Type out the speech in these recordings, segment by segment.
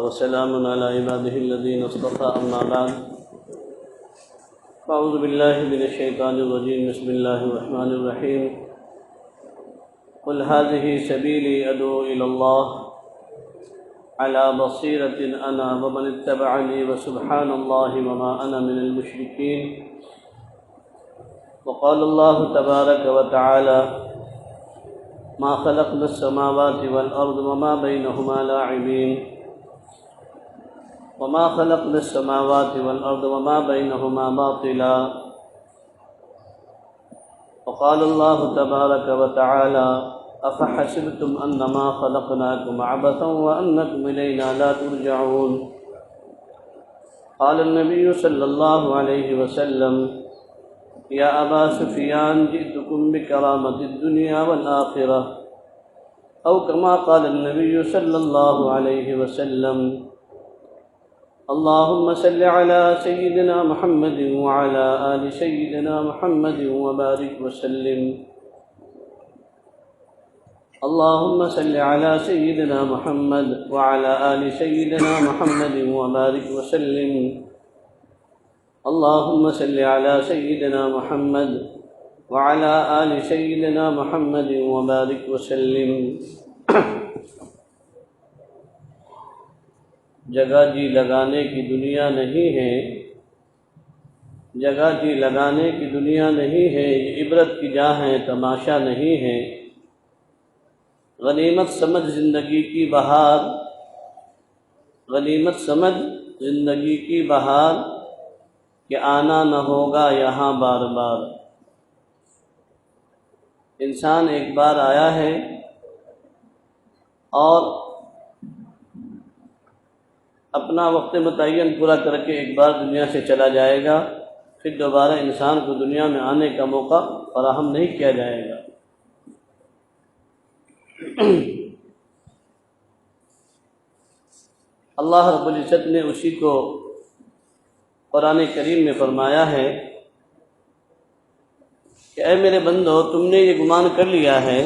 وسلام على عباده الذين اصطفى أما بعد أعوذ بالله من الشيطان الرجيم بسم الله الرحمن الرحيم قل هذه سبيلي أدعو إلى الله على بصيرة أنا ومن اتبعني وسبحان الله وما أنا من المشركين وقال الله تبارك وتعالى ما خلقنا السماوات والأرض وما بينهما لاعبين وما خلقنا السماوات والأرض وما بينهما باطلا وقال الله تبارك وتعالى أفحسبتم أنما خلقناكم عبثا وأنكم إلينا لا ترجعون قال النبي صلى الله عليه وسلم يا أبا سفيان جئتكم بكرامة الدنيا والآخرة أو كما قال النبي صلى الله عليه وسلم اللهم صل على سيدنا محمد وعلى آل سيدنا محمد وبارك وسلم اللهم صل على سيدنا محمد وعلى آل سيدنا محمد وبارك وسلم اللهم صل على سيدنا محمد وعلى آل سيدنا محمد وبارك وسلم جگہ جی لگانے کی دنیا نہیں ہے، جگہ جی لگانے کی دنیا نہیں ہے، یہ عبرت کی جا ہے تماشا نہیں ہے۔ غنیمت سمجھ زندگی کی بہار، غنیمت سمجھ زندگی کی بہار کہ آنا نہ ہوگا یہاں بار بار۔ انسان ایک بار آیا ہے اور اپنا وقت متعین پورا کر کے ایک بار دنیا سے چلا جائے گا، پھر دوبارہ انسان کو دنیا میں آنے کا موقع فراہم نہیں کیا جائے گا۔ اللہ رب العزت نے اسی کو قرآن کریم میں فرمایا ہے کہ اے میرے بندو، تم نے یہ گمان کر لیا ہے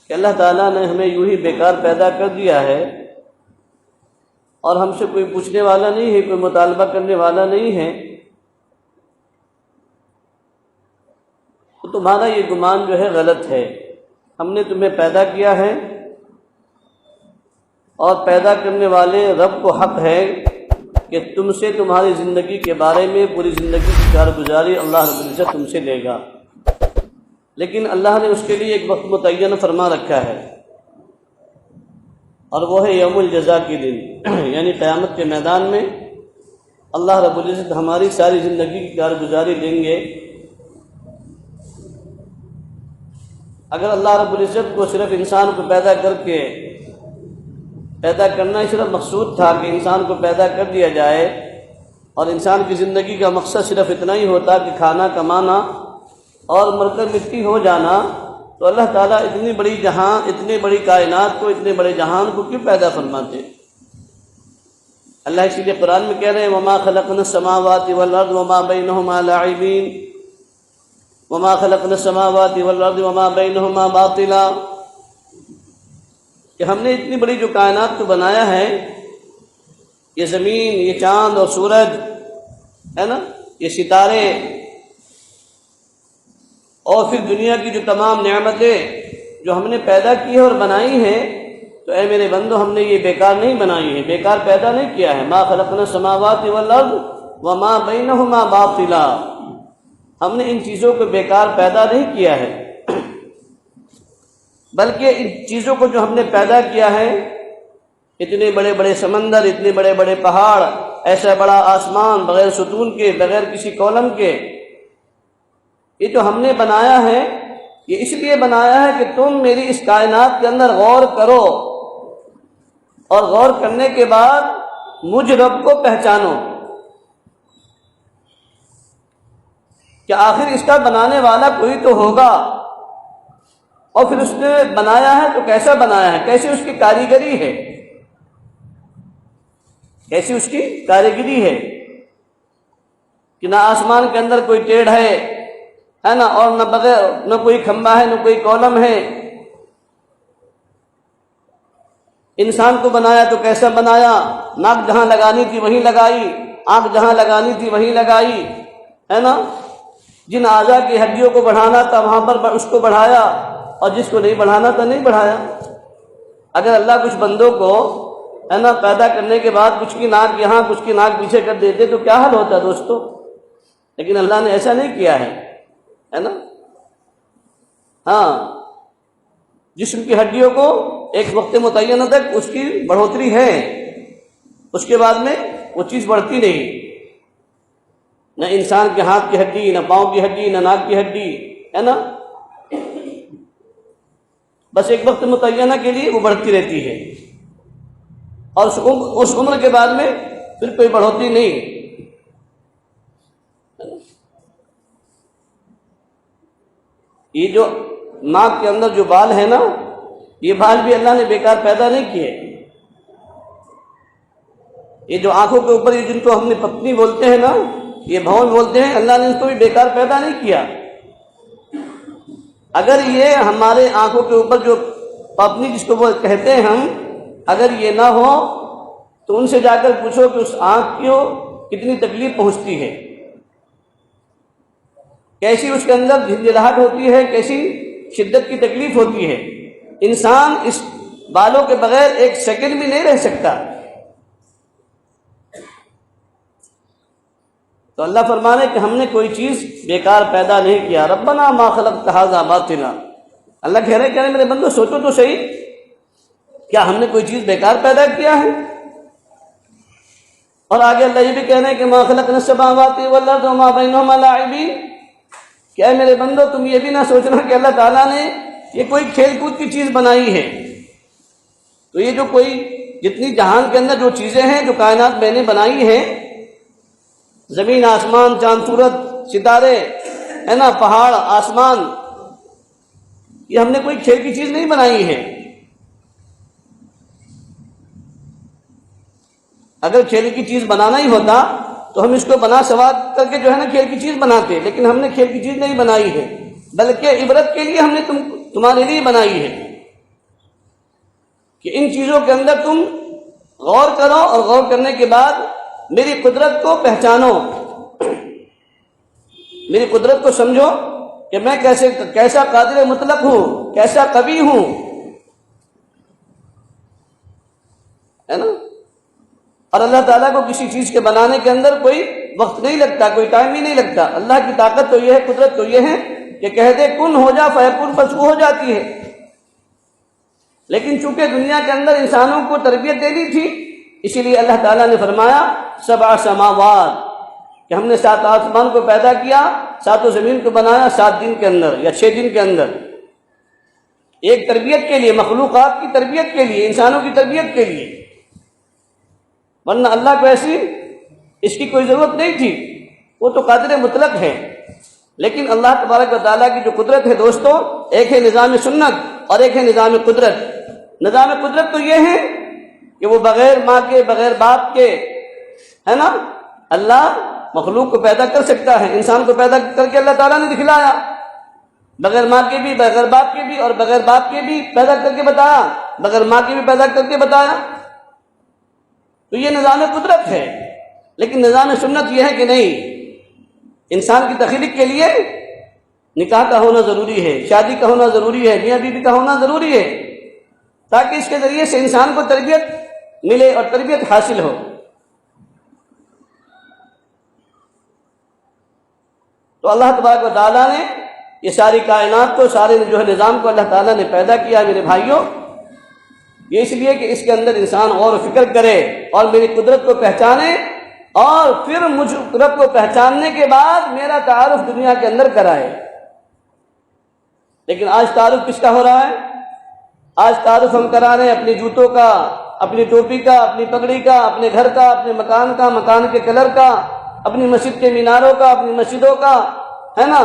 کہ اللہ تعالیٰ نے ہمیں یوں ہی بیکار پیدا کر دیا ہے اور ہم سے کوئی پوچھنے والا نہیں ہے، کوئی مطالبہ کرنے والا نہیں ہے، تو تمہارا یہ گمان جو ہے غلط ہے۔ ہم نے تمہیں پیدا کیا ہے اور پیدا کرنے والے رب کو حق ہے کہ تم سے تمہاری زندگی کے بارے میں پوری زندگی کی کارگزاری اللہ رب العزت تم سے لے گا، لیکن اللہ نے اس کے لیے ایک وقت متعین فرما رکھا ہے، اور وہ ہے یوم الجزا کے دن، یعنی قیامت کے میدان میں اللہ رب العزت ہماری ساری زندگی کی کارگزاری لیں گے۔ اگر اللہ رب العزت کو صرف انسان کو پیدا کرنا ہی صرف مقصود تھا کہ انسان کو پیدا کر دیا جائے اور انسان کی زندگی کا مقصد صرف اتنا ہی ہوتا کہ کھانا کمانا اور مر کر مٹی ہو جانا، تو اللہ تعالیٰ اتنی بڑی کائنات کو، اتنے بڑے جہان کو کیوں پیدا فرماتے؟ اللہ اسی لیے قرآن میں کہہ رہے ہیں وَمَا خَلَقْنَا السَّمَاوَاتِ وَالْأَرْضَ وَمَا بَيْنَهُمَا لَاعِبِينَ وَمَا خَلَقْنَا السَّمَاوَاتِ وَالْأَرْضِ وَمَا بَيْنَهُمَا بَاطِلًا، کہ ہم نے اتنی بڑی جو کائنات کو بنایا ہے، یہ زمین، یہ چاند اور سورج ہے نا، یہ ستارے، اور پھر دنیا کی جو تمام نعمتیں جو ہم نے پیدا کی ہے اور بنائی ہیں، تو اے میرے بندو، ہم نے یہ بیکار نہیں بنائی ہے، بیکار پیدا نہیں کیا ہے۔ ما خلقنا السماوات والارض وما بینہما باطلا، ہم نے ان چیزوں کو بیکار پیدا نہیں کیا ہے، بلکہ ان چیزوں کو جو ہم نے پیدا کیا ہے، اتنے بڑے بڑے سمندر، اتنے بڑے بڑے پہاڑ، ایسا بڑا آسمان بغیر ستون کے، بغیر کسی کالم کے، یہ جو ہم نے بنایا ہے، یہ اس لیے بنایا ہے کہ تم میری اس کائنات کے اندر غور کرو اور غور کرنے کے بعد مجھ رب کو پہچانو کہ آخر اس کا بنانے والا کوئی تو ہوگا، اور پھر اس نے بنایا ہے تو کیسا بنایا ہے، کیسی اس کی کاریگری ہے، کیسی اس کی کاریگری ہے کہ نہ آسمان کے اندر کوئی ٹیڑھ ہے نا، اور نہ کوئی کھمبا ہے، نہ کوئی کالم ہے، انسان کو بنایا تو کیسا بنایا، ناک جہاں لگانی تھی وہیں لگائی، آنکھ جہاں لگانی تھی وہیں لگائی، ہے نا، جن اعضاء کی ہڈیوں کو بڑھانا تھا وہاں پر اس کو بڑھایا، اور جس کو نہیں بڑھانا تھا نہیں بڑھایا۔ اگر اللہ کچھ بندوں کو، ہے نا، پیدا کرنے کے بعد کچھ کی ناک یہاں کچھ کی ناک پیچھے کر دیتے تو کیا حال ہوتا دوستو؟ لیکن اللہ نے ایسا نہیں کیا ہے نا۔ ہاں، جسم کی ہڈیوں کو ایک وقت متعینہ تک اس کی بڑھوتری ہے، اس کے بعد میں وہ چیز بڑھتی نہیں، نہ انسان کے ہاتھ کی ہڈی، نہ پاؤں کی ہڈی، نہ ناک کی ہڈی، ہے نا، بس ایک وقت متعینہ کے لیے وہ بڑھتی رہتی ہے، اور اس عمر کے بعد میں پھر کوئی بڑھوتری نہیں۔ یہ جو ناک کے اندر جو بال ہے نا، یہ بال بھی اللہ نے بیکار پیدا نہیں کیے۔ یہ جو آنکھوں کے اوپر یہ جن کو ہم نے پتنی بولتے ہیں نا، یہ بھون بولتے ہیں، اللہ نے اس کو بھی بیکار پیدا نہیں کیا۔ اگر یہ ہمارے آنکھوں کے اوپر جو پپنی جس کو وہ کہتے ہیں ہم، اگر یہ نہ ہو تو ان سے جا کر پوچھو کہ اس آنکھ کو کتنی تکلیف پہنچتی ہے، کیسی اس کے اندر جھنجھلاہٹ ہوتی ہے، کیسی شدت کی تکلیف ہوتی ہے۔ انسان اس بالوں کے بغیر ایک سیکنڈ بھی نہیں رہ سکتا۔ تو اللہ فرمانے کہ ہم نے کوئی چیز بیکار پیدا نہیں کیا۔ ربنا ما خلقت ھذا باطلا، اللہ کہہ رہے ہیں میرے بندو سوچو تو صحیح، کیا ہم نے کوئی چیز بیکار پیدا کیا ہے؟ اور آگے اللہ یہ بھی کہہ رہے ہیں کہ ما خلقنا السماوات والارض وما بینہما لاعبین، کیا میرے بندو تم یہ بھی نہ سوچنا کہ اللہ تعالیٰ نے یہ کوئی کھیل کود کی چیز بنائی ہے۔ تو یہ جو کوئی جتنی جہان کے اندر جو چیزیں ہیں، جو کائنات میں نے بنائی ہیں، زمین، آسمان، چاند، سورج، ستارے، ہے نا، پہاڑ، آسمان، یہ ہم نے کوئی کھیل کی چیز نہیں بنائی ہے۔ اگر کھیل کی چیز بنانا ہی ہوتا تو ہم اس کو بنا سواد کر کے جو ہے نا کھیل کی چیز بناتے، لیکن ہم نے کھیل کی چیز نہیں بنائی ہے، بلکہ عبرت کے لیے ہم نے تمہارے لیے بنائی ہے کہ ان چیزوں کے اندر تم غور کرو، اور غور کرنے کے بعد میری قدرت کو پہچانو، میری قدرت کو سمجھو کہ میں کیسا قادر مطلق ہوں، کیسا قوی ہوں، ہے نا۔ اور اللہ تعالیٰ کو کسی چیز کے بنانے کے اندر کوئی وقت نہیں لگتا، کوئی ٹائم ہی نہیں لگتا۔ اللہ کی طاقت تو یہ ہے، قدرت تو یہ ہے کہ کہہ دے کن ہو جا فیکون، بس وہ ہو جاتی ہے۔ لیکن چونکہ دنیا کے اندر انسانوں کو تربیت دینی تھی، اسی لیے اللہ تعالیٰ نے فرمایا 7 سماوات، کہ ہم نے 7 آسمان کو پیدا کیا، 7 زمین کو بنایا 7 دن کے اندر یا 6 دن کے اندر، ایک تربیت کے لیے، مخلوقات کی تربیت کے لیے، انسانوں کی تربیت کے لیے، ورنہ اللہ کو ایسی اس کی کوئی ضرورت نہیں تھی، وہ تو قادر مطلق ہے۔ لیکن اللہ تبارک و تعالیٰ کی جو قدرت ہے دوستو، ایک ہے نظام سنت اور ایک ہے نظام قدرت۔ نظام قدرت تو یہ ہے کہ وہ بغیر ماں کے، بغیر باپ کے، ہے نا، اللہ مخلوق کو پیدا کر سکتا ہے۔ انسان کو پیدا کر کے اللہ تعالیٰ نے دکھلایا، بغیر ماں کے بھی، بغیر باپ کے بھی، اور بغیر باپ کے بھی پیدا کر کے بتایا، بغیر ماں کے بھی پیدا کر کے بتایا۔ تو یہ نظام قدرت ہے۔ لیکن نظام سنت یہ ہے کہ نہیں، انسان کی تخلیق کے لیے نکاح کا ہونا ضروری ہے، شادی کا ہونا ضروری ہے، میاں بیوی کا ہونا ضروری ہے، تاکہ اس کے ذریعے سے انسان کو تربیت ملے اور تربیت حاصل ہو۔ تو اللہ تبارک و تعالیٰ نے یہ ساری کائنات کو، سارے جو ہے نظام کو اللہ تعالیٰ نے پیدا کیا میرے بھائیوں، یہ اس لیے کہ اس کے اندر انسان غور و فکر کرے اور میری قدرت کو پہچانے، اور پھر مجھ قدرت کو پہچاننے کے بعد میرا تعارف دنیا کے اندر کرائے۔ لیکن آج تعارف کس کا ہو رہا ہے؟ آج تعارف ہم کرا رہے ہیں اپنے جوتوں کا، اپنی ٹوپی کا، اپنی پگڑی کا، اپنے گھر کا، اپنے مکان کا، مکان کے کلر کا، اپنی مسجد کے میناروں کا، اپنی مسجدوں کا، ہے نا،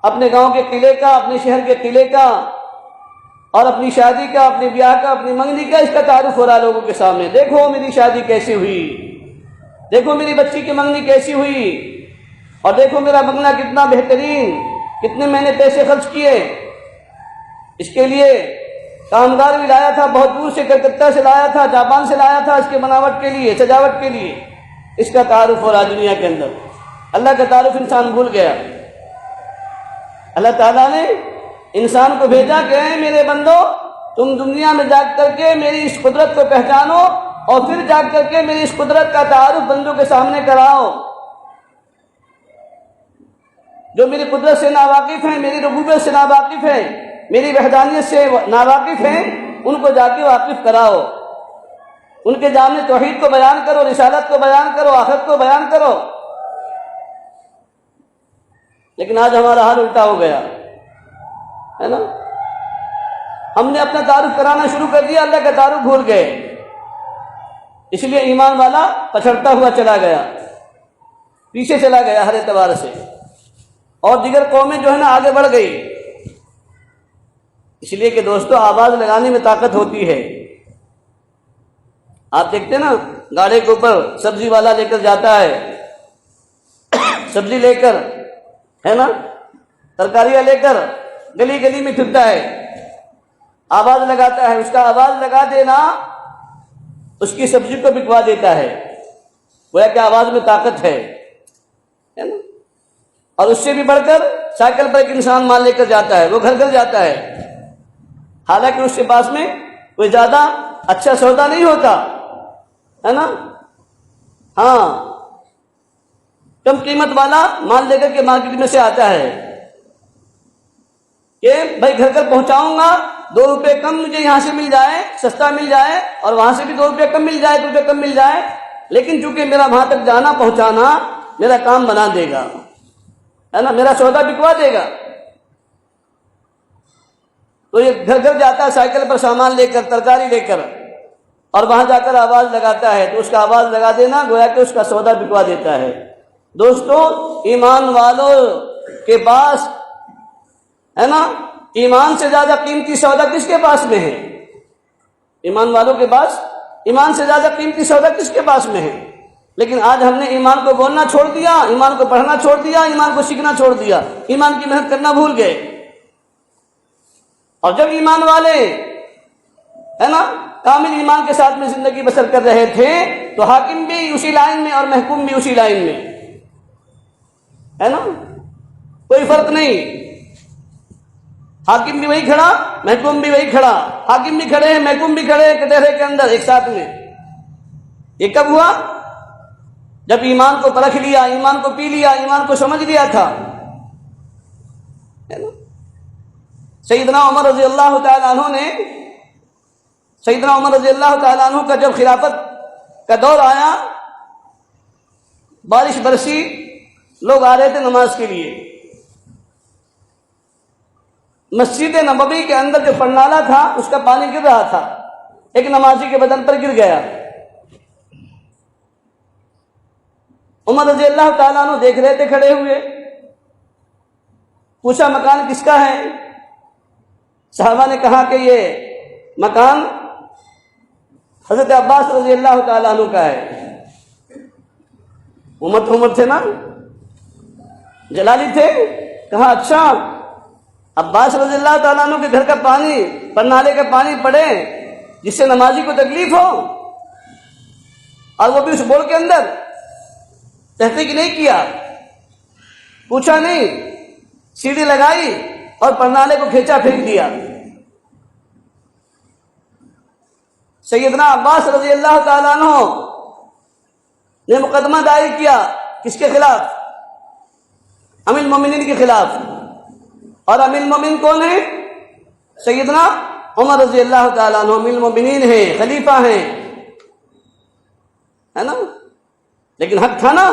اپنے گاؤں کے قلعے کا، اپنے شہر کے قلعے کا، اور اپنی شادی کا، اپنے بیاہ کا، اپنی منگنی کا، اس کا تعارف ہو رہا لوگوں کے سامنے۔ دیکھو میری شادی کیسی ہوئی، دیکھو میری بچی کی منگنی کیسی ہوئی، اور دیکھو میرا بنگلہ کتنا بہترین، کتنے میں نے پیسے خرچ کیے اس کے لیے، کامگار بھی لایا تھا، بہت دور سے کلکتہ سے لایا تھا، جاپان سے لایا تھا اس کے بناوٹ کے لیے، سجاوٹ کے لیے، اس کا تعارف ہو رہا دنیا کے اندر۔ اللہ کا تعارف انسان بھول گیا۔ اللہ تعالیٰ نے انسان کو بھیجا کہ اے میرے بندو، تم دنیا میں جا کر کے میری اس قدرت کو پہچانو اور پھر جا کر کے میری اس قدرت کا تعارف بندوں کے سامنے کراؤ۔ جو میری قدرت سے ناواقف ہیں، میری ربوبیت سے ناواقف ہیں، میری وحدانیت سے ناواقف ہیں، ان کو جا کے واقف کراؤ، ان کے سامنے توحید کو بیان کرو، رسالت کو بیان کرو، آخرت کو بیان کرو۔ لیکن آج ہمارا حال الٹا ہو گیا ہے نا، ہم نے اپنا تعارف کرانا شروع کر دیا، اللہ کا تعارف بھول گئے، اس لیے ایمان والا پچھڑتا ہوا چلا گیا، پیچھے چلا گیا ہر اعتبار سے، اور دیگر قومیں جو ہے نا آگے بڑھ گئی۔ اس لیے کہ دوستو آواز لگانے میں طاقت ہوتی ہے۔ آپ دیکھتے نا گاڑی کے اوپر سبزی والا لے کر جاتا ہے، سبزی لے کر ہے نا، ترکاریاں لے کر گلی گلی میں پھرتا ہے، آواز لگاتا ہے، اس کا آواز لگا دینا اس کی سبزی کو بکوا دیتا ہے، گویا کہ آواز میں طاقت ہے نا۔ اور اس سے بھی بڑھ کر سائیکل پر ایک انسان مال لے کر جاتا ہے، وہ گھر گھر جاتا ہے، حالانکہ اس کے پاس میں کوئی زیادہ اچھا سودا نہیں ہوتا ہے نا، ہاں کم قیمت والا مال لے کر کے مارکیٹ میں سے آتا ہے کہ بھائی گھر گھر پہنچاؤں گا، 2 روپے کم مجھے یہاں سے مل جائے، سستا مل جائے، اور وہاں سے بھی 2 روپے کم مل جائے، 2 روپے کم مل جائے، لیکن چونکہ میرا وہاں تک جانا پہنچانا میرا کام بنا دے گا ہے نا، میرا سودا بکوا دے گا، تو یہ گھر گھر جاتا ہے سائیکل پر سامان لے کر، ترکاری لے کر، اور وہاں جا کر آواز لگاتا ہے، تو اس کا آواز لگا دینا گویا کہ اس کا سودا بکوا دیتا ہے۔ دوستو ایمان والوں کے پاس ہے نا، ایمان سے زیادہ قیمتی سودا کس کے پاس میں ہے؟ ایمان والوں کے پاس ایمان سے زیادہ قیمتی سودا کس کے پاس میں ہے؟ لیکن آج ہم نے ایمان کو بولنا چھوڑ دیا، ایمان کو پڑھنا چھوڑ دیا، ایمان کو سیکھنا چھوڑ دیا، ایمان کی محنت کرنا بھول گئے۔ اور جب ایمان والے ہے نا کامل ایمان کے ساتھ میں زندگی بسر کر رہے تھے تو حاکم بھی اسی لائن میں اور محکوم بھی اسی لائن میں ہے نا، کوئی فرق نہیں، حاکم بھی وہی کھڑا، محکوم بھی وہی کھڑا، حاکم بھی کھڑے ہیں، محکوم بھی کھڑے ہیں کٹہرے کے اندر ایک ساتھ میں۔ یہ کب ہوا؟ جب ایمان کو پرکھ لیا، ایمان کو پی لیا، ایمان کو سمجھ لیا تھا ہے نا۔ سیدنا عمر رضی اللہ تعالیٰ عنہ نے، سیدنا عمر رضی اللہ تعالیٰ عنہ کا جب خلافت کا دور آیا، بارش برسی، لوگ آ رہے تھے نماز کے لیے، مسجد نبوی کے اندر جو پرنالہ تھا اس کا پانی گر رہا تھا، ایک نمازی کے بدن پر گر گیا۔ عمر رضی اللہ تعالیٰ عنہ دیکھ رہے تھے کھڑے ہوئے، پوچھا مکان کس کا ہے؟ صحابہ نے کہا کہ یہ مکان حضرت عباس رضی اللہ تعالیٰ عنہ کا ہے۔ عمر تھے نا، جلالی تھے، کہا اچھا عباس رضی اللہ تعالیٰ عنہ کے گھر کا پانی، پرنالے کا پانی پڑے جس سے نمازی کو تکلیف ہو، اور وہ بھی اس بول کے اندر تحقیق نہیں کیا، پوچھا نہیں، سیڑھی لگائی اور پرنالے کو کھینچا پھینک دیا۔ سیدنا عباس رضی اللہ تعالیٰ عنہ نے مقدمہ دائر کیا، کس کے خلاف؟ امیر المومنین کے خلاف، اور امیر المومنین کون ہے؟ سیدنا عمر رضی اللہ تعالیٰ عنہ امیر المومنین ہیں، خلیفہ ہیں ہے نا، لیکن حق تھا نا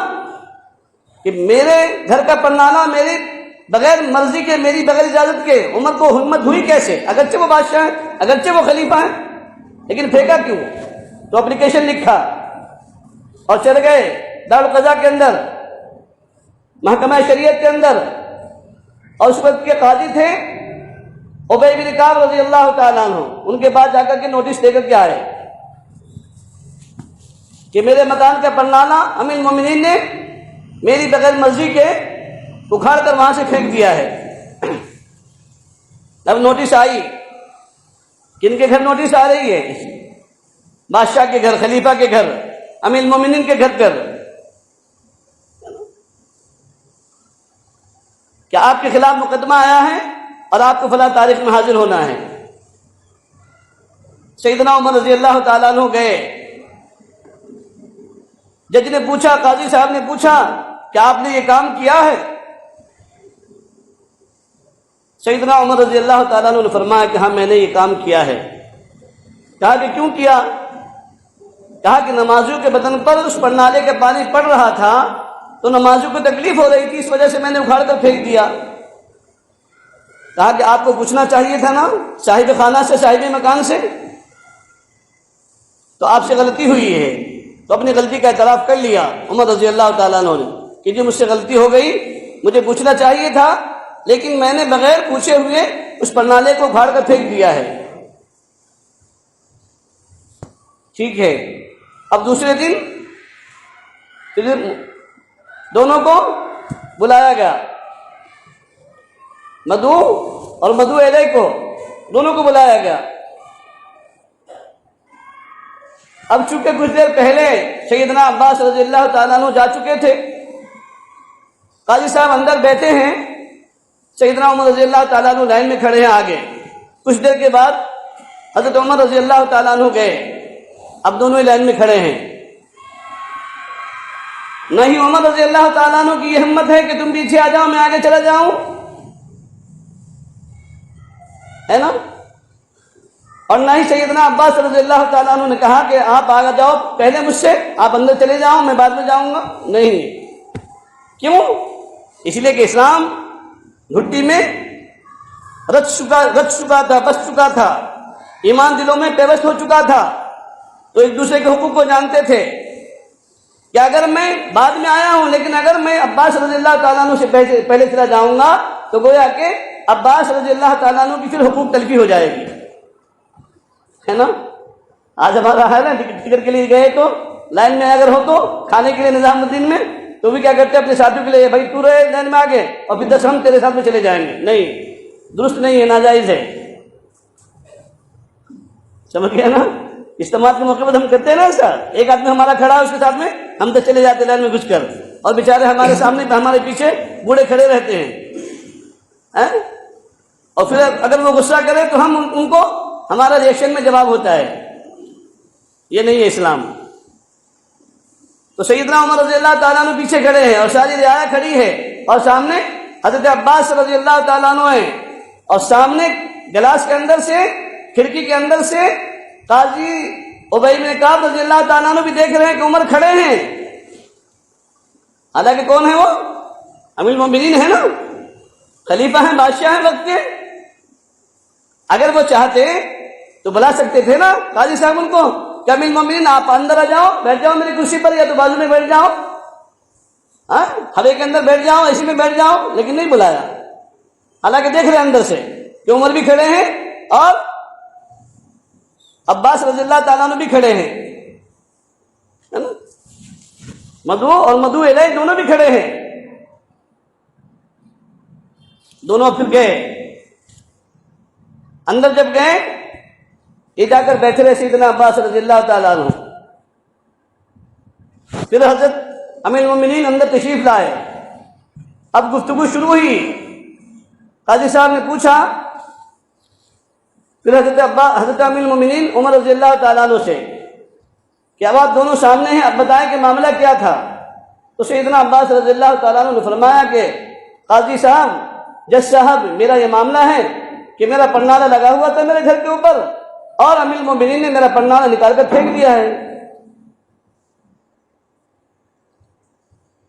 کہ میرے گھر کا پرنالہ میری بغیر مرضی کے، میری بغیر اجازت کے، عمر کو ہمت ہوئی کیسے؟ اگرچہ وہ بادشاہ ہیں، اگرچہ وہ خلیفہ ہیں، لیکن پھینکا کیوں؟ تو اپلیکیشن لکھا اور چل گئے دارالقضاء کے اندر، محکمہ شریعت کے اندر، اور اس وقت کے قاضی تھے ابی بن کعب رضی اللہ تعالیٰ عنہ، ان کے پاس جا کر کے نوٹس دے کر کے آئے کہ میرے مکان کا پرنالہ امیر المومنین نے میری بغیر مرضی کے اکھاڑ کر وہاں سے پھینک دیا ہے۔ اب نوٹس آئی کن کے گھر نوٹس آ رہی ہے؟ بادشاہ کے گھر، خلیفہ کے گھر، امیر المومنین کے گھر پر کہ آپ کے خلاف مقدمہ آیا ہے اور آپ کو فلاں تاریخ میں حاضر ہونا ہے۔ سیدنا عمر رضی اللہ تعالیٰ عنہ گئے، جج نے پوچھا، قاضی صاحب نے پوچھا کہ آپ نے یہ کام کیا ہے؟ سیدنا عمر رضی اللہ تعالیٰ عنہ نے فرمایا کہ ہاں میں نے یہ کام کیا ہے۔ کہا کہ کیوں کیا؟ کہا کہ نمازیوں کے بدن پر اس پرنالے کا پانی پڑ رہا تھا تو نمازیوں کو تکلیف ہو رہی تھی، اس وجہ سے میں نے اکھاڑ کر پھینک دیا۔ کہا کہ آپ کو پوچھنا چاہیے تھا نا صاحب خانہ سے، صاحب مکان سے، تو آپ سے غلطی ہوئی ہے، تو اپنی غلطی کا اعتراف کر لیا عمر رضی اللہ تعالیٰ عنہ نے کہ جی مجھ سے غلطی ہو گئی، مجھے پوچھنا چاہیے تھا، لیکن میں نے بغیر پوچھے ہوئے اس پرنالے کو اکھاڑ کر پھینک دیا ہے۔ ٹھیک ہے، اب دوسرے دن پھر دونوں کو بلایا گیا، مدعو اور مدعو الیہ کو، دونوں کو بلایا گیا۔ اب چونکہ کچھ دیر پہلے سیدنا عباس رضی اللہ تعالیٰ عنہ جا چکے تھے، قاضی صاحب اندر بیٹھے ہیں، سیدنا عمر رضی اللہ تعالیٰ عنہ لائن میں کھڑے ہیں آگے۔ کچھ دیر کے بعد حضرت عمر رضی اللہ تعالیٰ عنہ گئے، اب دونوں ہی لائن میں کھڑے ہیں۔ نہیں عمر رضی اللہ تعالیٰ عنہ کی یہ ہمت ہے کہ تم پیچھے آ جاؤ میں آگے چلا جاؤں، ہے نا؟ اور نہ ہی سیدنا عباس رضی اللہ تعالیٰ عنہ نے کہا کہ آپ آگے جاؤ پہلے مجھ سے، آپ اندر چلے جاؤ میں بعد میں جاؤں گا۔ نہیں، کیوں؟ اس لیے کہ اسلام گھٹی میں رچ چکا تھا، بس چکا تھا، ایمان دلوں میں پیوست ہو چکا تھا، تو ایک دوسرے کے حقوق کو جانتے تھے کہ اگر میں بعد میں آیا ہوں لیکن اگر میں عباس رضی اللہ تعالیٰ عنہ سے پہلے چلا جاؤں گا تو گویا کہ عباس رضی اللہ تعالیٰ عنہ کی پھر حقوق تلفی ہو جائے گی، ہے نا؟ آج ہمارا حال ہے، ٹکٹ کے لیے گئے تو لائن میں اگر ہو تو کھانے کے لیے نظام الدین میں تو بھی کیا کرتے ہیں اپنے ساتھیوں کے لیے، بھائی تو رہے لائن میں آگے اور پھر 10 ہم تیرے ساتھ میں چلے جائیں گے۔ نہیں، درست نہیں ہے، ناجائز ہے۔ سمجھ گیا نا؟ اجتماع کے موقع پر ہم کرتے ہیں نا سر، ایک آدمی ہمارا کھڑا ہے اس کے ساتھ میں ہم تو چلے جاتے لائن میں گھس کر، اور بیچارے ہمارے سامنے ہمارے پیچھے بوڑھے کھڑے رہتے ہیں، اور پھر اگر وہ غصہ کرے تو ہم ان کو ہمارا ریئیکشن میں جواب ہوتا ہے۔ یہ نہیں ہے اسلام۔ تو سیدنا عمر رضی اللہ تعالیٰ عنہ پیچھے کھڑے ہیں اور ساری رعایا کھڑی ہے، اور سامنے حضرت عباس رضی اللہ تعالیٰ عنہ ہیں، اور سامنے گلاس کے اندر سے، کھڑکی کے اندر سے قاضی ابی بن کعب رضی اللہ تعالیٰ عنہ بھی دیکھ رہے ہیں کہ عمر کھڑے ہیں، حالانکہ کون ہے وہ؟ امیر المومنین ہے نا، خلیفہ ہیں، بادشاہ ہیں وقت کے۔ اگر وہ چاہتے تو بلا سکتے تھے نا قاضی صاحب ان کو کہ امیر المومنین آپ اندر آ جاؤ، بیٹھ جاؤ میری کرسی پر، یا تو بازو میں بیٹھ جاؤ، ہوے کے اندر بیٹھ جاؤ، اسی میں بیٹھ جاؤ، لیکن نہیں بلایا۔ حالانکہ دیکھ رہے اندر سے کہ عمر بھی کھڑے ہیں اور عباس رضی اللہ تعالیٰ عنہ بھی کھڑے ہیں، ہے نا؟ مدعو اور مدعو الیہ دونوں بھی کھڑے ہیں، دونوں پھر گئے اندر۔ جب گئے یہ جا کر بیٹھے رہے سیدنا عباس رضی اللہ تعالیٰ عنہ۔ پھر حضرت امیر المومنین اندر تشریف لائے، اب گفتگو شروع ہوئی۔ قاضی صاحب نے پوچھا پھر حضرت امیر المومنین عمر رضی اللہ تعالیٰ عنہ سے کہ اب آپ دونوں سامنے ہیں، اب بتائیں کہ معاملہ کیا تھا؟ تو سیدنا عباس رضی اللہ تعالیٰ عنہ نے فرمایا کہ قاضی صاحب، جج صاحب، میرا یہ معاملہ ہے کہ میرا پرنالہ لگا ہوا تھا میرے گھر کے اوپر، اور امیر المومنین نے میرا پرنالہ نکال کر پھینک دیا ہے۔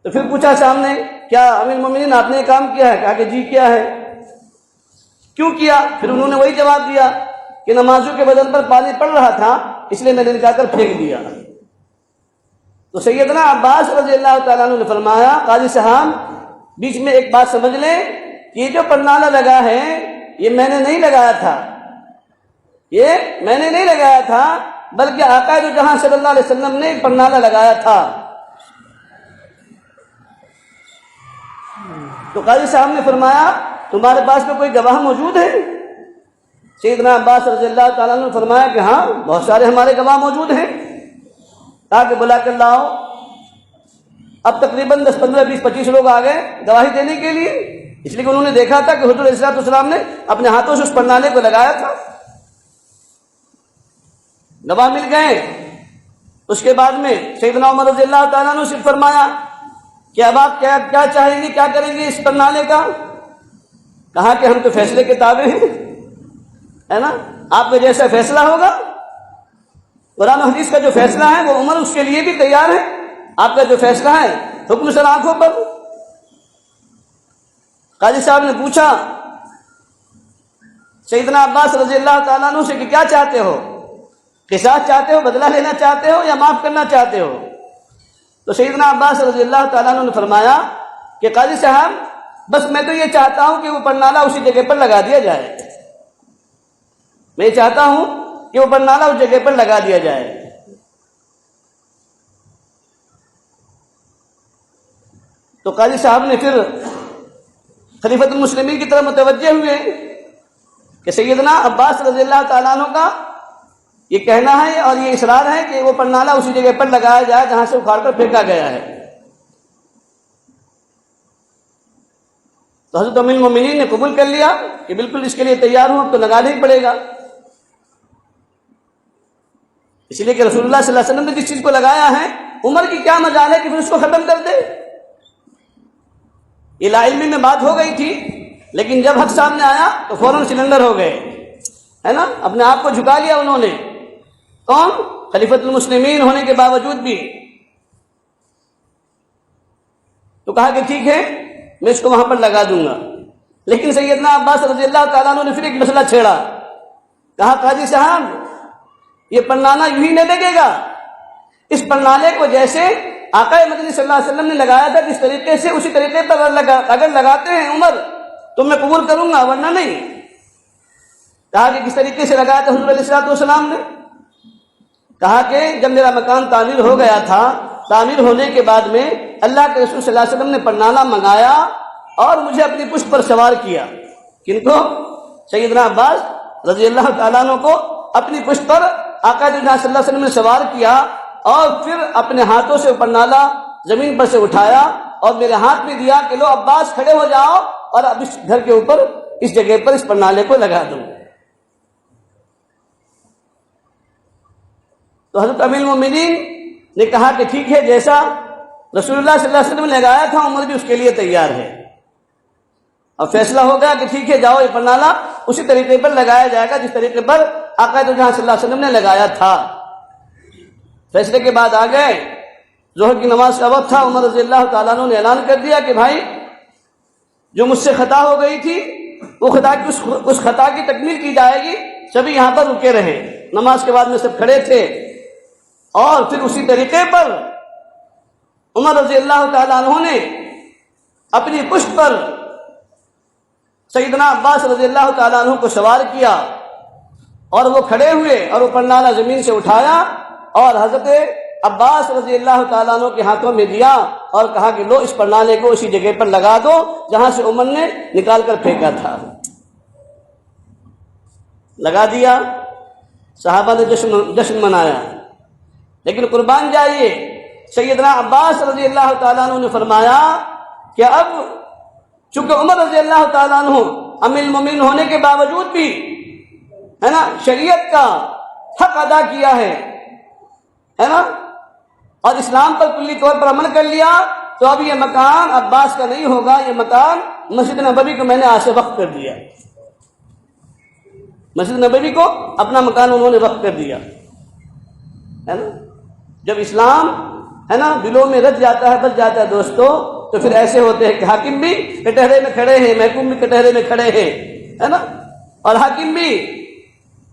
تو پھر پوچھا سامنے، کیا امیر المومنین آپ نے یہ کام کیا ہے؟ کہا کہ جی کیا ہے۔ کیوں کیا؟ پھر انہوں نے وہی جواب دیا کہ نمازیوں کے بدن پر پانی پڑ رہا تھا اس لیے میں نے نکال کر پھینک دیا۔ تو سیدنا عباس رضی اللہ تعالیٰ عنہ نے فرمایا، قاضی صاحب بیچ میں ایک بات سمجھ لیں کہ یہ جو پرنالہ لگا ہے یہ میں نے نہیں لگایا تھا، یہ میں نے نہیں لگایا تھا، بلکہ آقا دو جہاں صلی اللہ علیہ وسلم نے ایک پرنالہ لگایا تھا۔ تو قاضی صاحب نے فرمایا، تمہارے پاس میں کوئی گواہ موجود ہے؟ سیدنا عباس رضی اللہ تعالیٰ نے فرمایا کہ ہاں بہت سارے ہمارے گواہ موجود ہیں، تاکہ بلا کر لاؤ۔ اب تقریباً 10 15 20 25 لوگ آ گئے گواہی دینے کے لیے، اس لیے کہ انہوں نے دیکھا تھا کہ حضور علیہ الصلوۃ والسلام نے اپنے ہاتھوں سے اس پرنالے کو لگایا تھا۔ گواہ مل گئے۔ اس کے بعد میں سیدنا عمر رضی اللہ تعالیٰ نے صرف فرمایا کہ اب آپ کیا چاہیں گے، کیا کریں گے اس پرنالے کا؟ کہا کہ ہم تو فیصلے کے تابع ہیں، ہے نا، آپ کا جیسا فیصلہ ہوگا، قرآن و حدیث کا جو فیصلہ ہے وہ عمر اس کے لیے بھی تیار ہے، آپ کا جو فیصلہ ہے حکم سر آنکھوں پر۔ قاضی صاحب نے پوچھا سیدنا عباس رضی اللہ تعالیٰ عنہ سے کہ کیا چاہتے ہو، قصاص چاہتے ہو، بدلہ لینا چاہتے ہو یا معاف کرنا چاہتے ہو؟ تو سیدنا عباس رضی اللہ تعالیٰ عنہ نے فرمایا کہ قاضی صاحب بس میں تو یہ چاہتا ہوں کہ وہ پرنالہ اسی جگہ پر لگا دیا جائے، میں یہ چاہتا ہوں کہ وہ پرنالہ اس جگہ پر لگا دیا جائے۔ تو قاضی صاحب نے پھر خلیفۃ المسلمین کی طرف متوجہ ہوئے کہ سیدنا عباس رضی اللہ تعالیٰ عنہ کا یہ کہنا ہے اور یہ اصرار ہے کہ وہ پرنالہ اسی جگہ پر لگایا جائے جہاں سے اکھاڑ کر پھینکا گیا ہے۔ تو حضرت امیر المومنین نے قبول کر لیا کہ بالکل اس کے لیے تیار ہوں، اب تو لگانا ہی پڑے گا، اس لیے کہ رسول اللہ صلی اللہ علیہ وسلم نے جس چیز کو لگایا ہے عمر کی کیا مجال ہے کہ پھر اس کو ختم کر دے۔ یہ لا علمی میں بات ہو گئی تھی، لیکن جب حق سامنے آیا تو فوراً سلنڈر ہو گئے، ہے نا، اپنے آپ کو جھکا لیا انہوں نے۔ کون؟ خلیفۃ المسلمین ہونے کے باوجود بھی۔ تو کہا کہ ٹھیک ہے میں اس کو وہاں پر لگا دوں گا، لیکن سیدنا عباس رضی اللہ تعالیٰ عنہ نے پھر ایک مسئلہ چھیڑا۔ کہا قاضی صاحب یہ پرنالہ یوں ہی نہیں لگے گا، اس پرنالے کو جیسے آقا مدنی صلی اللہ علیہ وسلم نے لگایا تھا جس طریقے سے اسی طریقے پر اگر لگاتے ہیں عمر تو میں قبول کروں گا ورنہ نہیں۔ کہا کہ کس طریقے سے لگایا تھا حضور علیہ الصلوۃ والسلام نے؟ کہا کہ جب میرا مکان تعمیر ہو گیا تھا، تعمیر ہونے کے بعد میں اللہ کے رسول صلی اللہ علیہ وسلم نے پرنالہ منگایا اور مجھے اپنی پشت پر سوار کیا۔ کن کو؟ سیدنا عباس رضی اللہ تعالیٰ عنہ کو اپنی پشت پر آقا صلی اللہ علیہ وسلم نے سوار کیا اور پھر اپنے ہاتھوں سے پرنالہ زمین پر سے اٹھایا اور میرے ہاتھ میں دیا کہ لو عباس کھڑے ہو جاؤ اور اب اس گھر کے اوپر اس جگہ پر اس پرنالے کو لگا دوں۔ تو حضرت امیر المومنین نے کہا کہ ٹھیک ہے، جیسا رسول اللہ صلی اللہ علیہ وسلم نے لگایا تھا عمر بھی اس کے لیے تیار ہے۔ اب فیصلہ ہو گیا کہ ٹھیک ہے جاؤ، یہ پرنالہ اسی طریقے پر لگایا جائے گا جس طریقے پر آقا صلی اللہ علیہ وسلم نے لگایا تھا۔ فیصلے کے بعد آ گئے، ظہر کی نماز کا وقت تھا، عمر رضی اللہ تعالیٰ عنہ نے اعلان کر دیا کہ بھائی جو مجھ سے خطا ہو گئی تھی وہ اس خطا کی تکمیل کی جائے گی، سبھی یہاں پر رکے رہے۔ نماز کے بعد میں سب کھڑے تھے اور پھر اسی طریقے پر عمر رضی اللہ تعالیٰ عنہ نے اپنی پشت پر سیدنا عباس رضی اللہ تعالیٰ عنہ کو سوار کیا اور وہ کھڑے ہوئے اور وہ پرنالہ زمین سے اٹھایا اور حضرت عباس رضی اللہ تعالیٰ عنہ کے ہاتھوں میں دیا اور کہا کہ لو اس پرنالے کو اسی جگہ پر لگا دو جہاں سے عمر نے نکال کر پھینکا تھا۔ لگا دیا، صحابہ نے جشن منایا۔ لیکن قربان جائیے سیدنا عباس رضی اللہ تعالیٰ عنہ نے فرمایا کہ اب چونکہ عمر رضی اللہ تعالیٰ عنہ امیر المومنین ہونے کے باوجود بھی ہے نا شریعت کا حق ادا کیا ہے نا، اور اسلام پر کلی طور پر عمل کر لیا، تو اب یہ مکان عباس کا نہیں ہوگا، یہ مکان مسجد نبوی کو میں نے آج سے وقف کر دیا۔ مسجد نبوی کو اپنا مکان انہوں نے وقف کر دیا، ہے نا۔ جب اسلام ہے نا دلوں میں رچ جاتا ہے، بس جاتا ہے دوستو، تو پھر ایسے ہوتے ہیں کہ حاکم بھی کٹہرے میں کھڑے ہیں، محکوم بھی کٹہرے میں کھڑے ہیں، ہے نا، اور حاکم بھی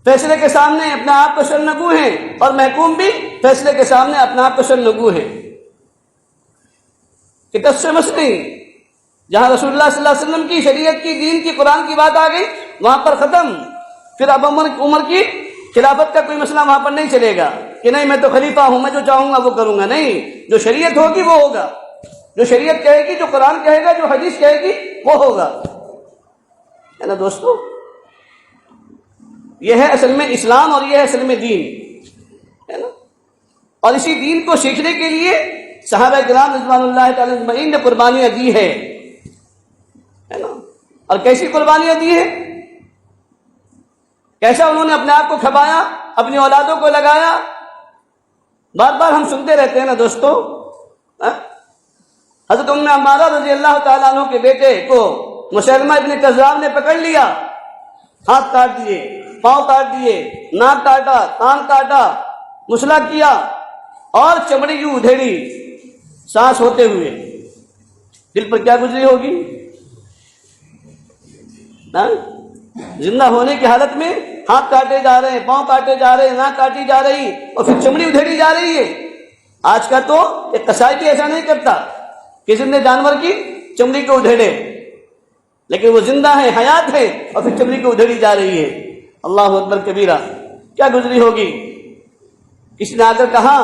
فیصلے کے سامنے اپنے آپ کو شرمگو ہیں اور محکوم بھی فیصلے کے سامنے اپنے آپ کو شرمگو ہیں۔ کہ تسمس نہیں، جہاں رسول اللہ صلی اللہ علیہ وسلم کی شریعت کی، دین کی، قرآن کی بات آ گئی وہاں پر ختم۔ پھر اب عمر کی خلافت کا کوئی مسئلہ وہاں پر نہیں چلے گا کہ نہیں میں تو خلیفہ ہوں، میں جو چاہوں گا وہ کروں گا، نہیں، جو شریعت ہوگی وہ ہوگا، جو شریعت کہے گی، جو قرآن کہے گا، جو حدیث کہے گی وہ ہوگا، ہے نا دوستو۔ یہ ہے اصل میں اسلام اور یہ ہے اصل میں دین، ہے نا۔ اور اسی دین کو سیکھنے کے لیے صحابہ کرام رضوان اللہ تعالی اجمعین نے قربانیاں دی ہے نا۔ اور کیسی قربانیاں دی ہے، کیسا انہوں نے اپنے آپ کو کھپایا، اپنی اولادوں کو لگایا۔ بار بار ہم سنتے رہتے ہیں نا دوستو، حضرت ام عمارہ رضی اللہ تعالیٰ عنہ کے بیٹے کو مسیلمہ ابن کذاب نے پکڑ لیا، ہاتھ کاٹ دیے، پاؤں کاٹ دیے، ناک کاٹا، کان کاٹا، مسلح کیا اور چمڑی یوں ادھیڑی سانس ہوتے ہوئے۔ دل پر کیا گزری ہوگی؟ زندہ ہونے کی حالت میں ہاتھ کاٹے جا رہے ہیں، پاؤں کاٹے جا رہے ہیں، ناک کاٹی جا رہی اور پھر چمڑی ادھیڑی جا رہی ہے۔ آج کا تو ایک قصائی بھی ایسا نہیں کرتا کہ زندہ جانور کی چمڑی کو ادھیڑے، لیکن وہ زندہ ہے، حیات ہے اور پھر چمڑی کو ادھیڑی جا رہی ہے۔ اللہ اکبر کبیرہ، کیا گزری ہوگی؟ کسی نے آ کر کہا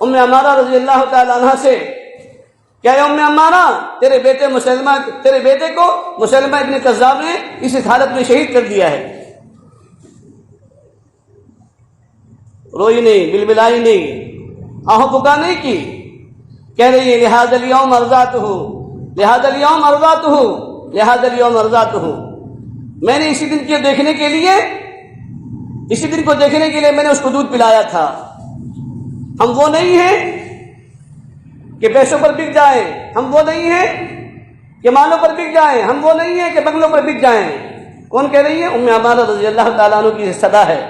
ام عمارہ رضی اللہ تعالی عنہ سے، کیا ام عمارہ تیرے بیٹے کو مسیلمہ ابن کذاب نے اس حالت میں شہید کر دیا ہے؟ روئی نہیں، بلبلائی نہیں، آہو پکا نہیں کی، کہہ رہی ہے لہذا اليوم ارضاتہ، لہذا اليوم ارضاتہ، لہذا اليوم ارضاتہ۔ میں نے اسی دن کو دیکھنے کے لیے میں نے اس کو دودھ پلایا تھا۔ ہم وہ نہیں ہیں کہ پیسوں پر بک جائیں، ہم وہ نہیں ہیں کہ مالوں پر بک جائیں، ہم وہ نہیں ہیں کہ بنگلوں پر بک جائیں۔ کون کہہ رہی ہے؟ ام عمارہ رضی اللہ تعالیٰ عنہ کی صدا ہے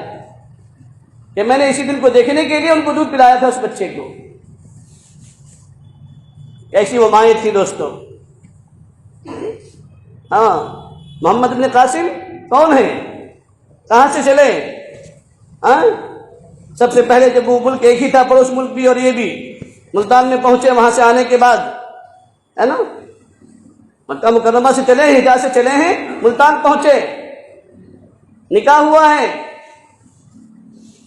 کہ میں نے اسی دن کو دیکھنے کے لیے ان کو دودھ پلایا تھا، اس بچے کو۔ ایسی وہ مائیں تھی دوستو۔ ہاں، محمد بن قاسم کون ہے؟ کہاں سے چلے؟ سب سے پہلے جب وہ ملک ایک ہی تھا، پڑوس ملک بھی اور یہ بھی، ملتان میں پہنچے، وہاں سے آنے کے بعد ہے نا، مکہ مکرمہ سے چلے ہیں، حجاز سے چلے ہیں، ملتان پہنچے، نکاح ہوا ہے۔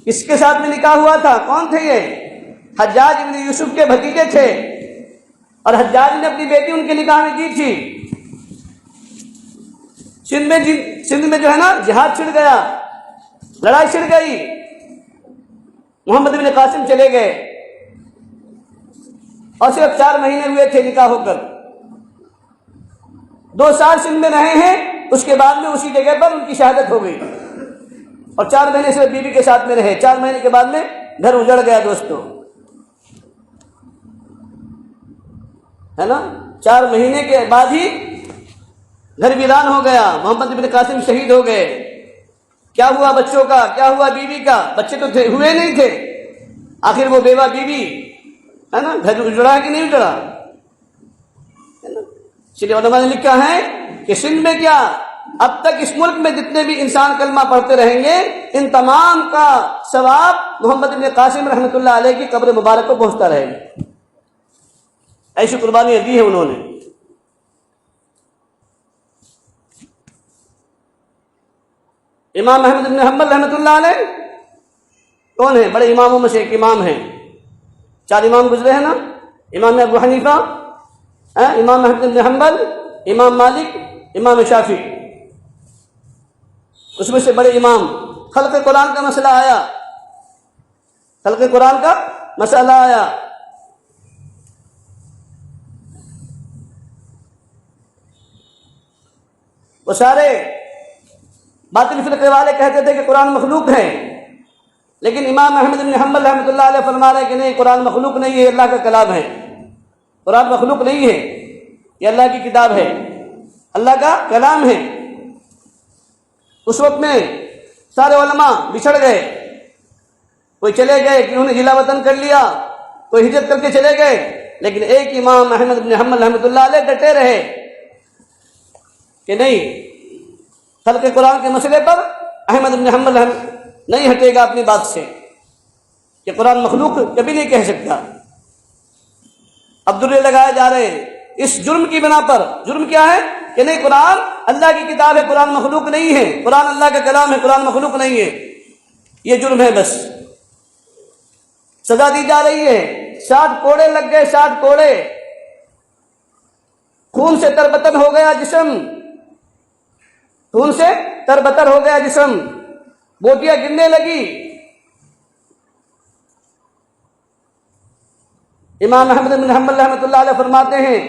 کس کے ساتھ میں نکاح ہوا تھا؟ کون تھے یہ؟ حجاج ابن یوسف کے بھتیجے تھے، اور حجاج نے اپنی بیٹی ان کے نکاح میں دی تھی۔ سندھ میں جو ہے نا جہاد چھڑ گیا، لڑائی چھڑ گئی، محمد بن قاسم چلے گئے اور صرف 4 مہینے ہوئے تھے نکاح ہو کر۔ 2 سال سندھ میں رہے ہیں، اس کے بعد میں اسی جگہ پر ان کی شہادت ہو گئی، اور 4 مہینے صرف بیوی کے ساتھ میں رہے۔ 4 مہینے کے بعد میں گھر اجڑ گیا دوستو، ہے نا۔ 4 مہینے کے بعد ہی گھر ویران ہو گیا، محمد بن قاسم شہید ہو گئے۔ کیا ہوا بچوں کا؟ کیا ہوا بیوی کا؟ بچے تو ہوئے نہیں تھے، آخر وہ بیوہ بیوی ہے نا، گھر اجڑا ہے کہ نہیں اجڑا؟ اس لیے علماء نے لکھا ہے کہ سندھ میں کیا، اب تک اس ملک میں جتنے بھی انسان کلمہ پڑھتے رہیں گے، ان تمام کا ثواب محمد بن قاسم رحمۃ اللہ علیہ کی قبر مبارک کو پہنچتا رہے گا۔ ایسی قربانیاں دی ہیں انہوں نے۔ امام احمد بن حنبل رحمۃ اللہ علیہ کون ہیں؟ بڑے اماموں میں سے ایک امام ہیں، 4 امام گزرے ہیں نا، امام ابو حنیفہ، امام احمد بن حنبل، امام مالک، امام شافعی۔ اس میں سے بڑے امام، خلق قرآن کا مسئلہ آیا، خلق قرآن کا مسئلہ آیا، وہ سارے باطل فرقے والے کہتے تھے کہ قرآن مخلوق ہے، لیکن امام احمد بن حنبل رحمۃ اللہ علیہ فرما رہے ہیں کہ نہیں، قرآن مخلوق نہیں ہے، یہ اللہ کا کلام ہے۔ قرآن مخلوق نہیں ہے، یہ اللہ کی کتاب ہے، اللہ کا کلام ہے۔ اس وقت میں سارے علماء بچھڑ گئے، کوئی چلے گئے کہ انہوں نے ضلع وطن کر لیا، کوئی ہجرت کر کے چلے گئے، لیکن ایک امام احمد بن حنبل رحمۃ اللہ علیہ ڈٹے رہے کہ نہیں، خلق قرآن کے مسئلے پر احمد بن حنبل نہیں ہٹے گا اپنی بات سے، کہ قرآن مخلوق کبھی نہیں کہہ سکتا۔ عبداللہ لگائے جا رہے ہیں اس جرم کی بنا پر۔ جرم کیا ہے؟ کہ نہیں، قرآن اللہ کی کتاب ہے، قرآن مخلوق نہیں ہے، قرآن اللہ کا کلام ہے، قرآن مخلوق نہیں ہے، یہ جرم ہے بس۔ سزا دی جا رہی ہے، 60 کوڑے لگ گئے، 60 کوڑے، خون سے تربتن ہو گیا جسم، خون سے تربتر ہو گیا جسم، بوٹیاں گرنے لگی۔ امام احمد بن حنبل رحمۃ اللہ علیہ فرماتے ہیں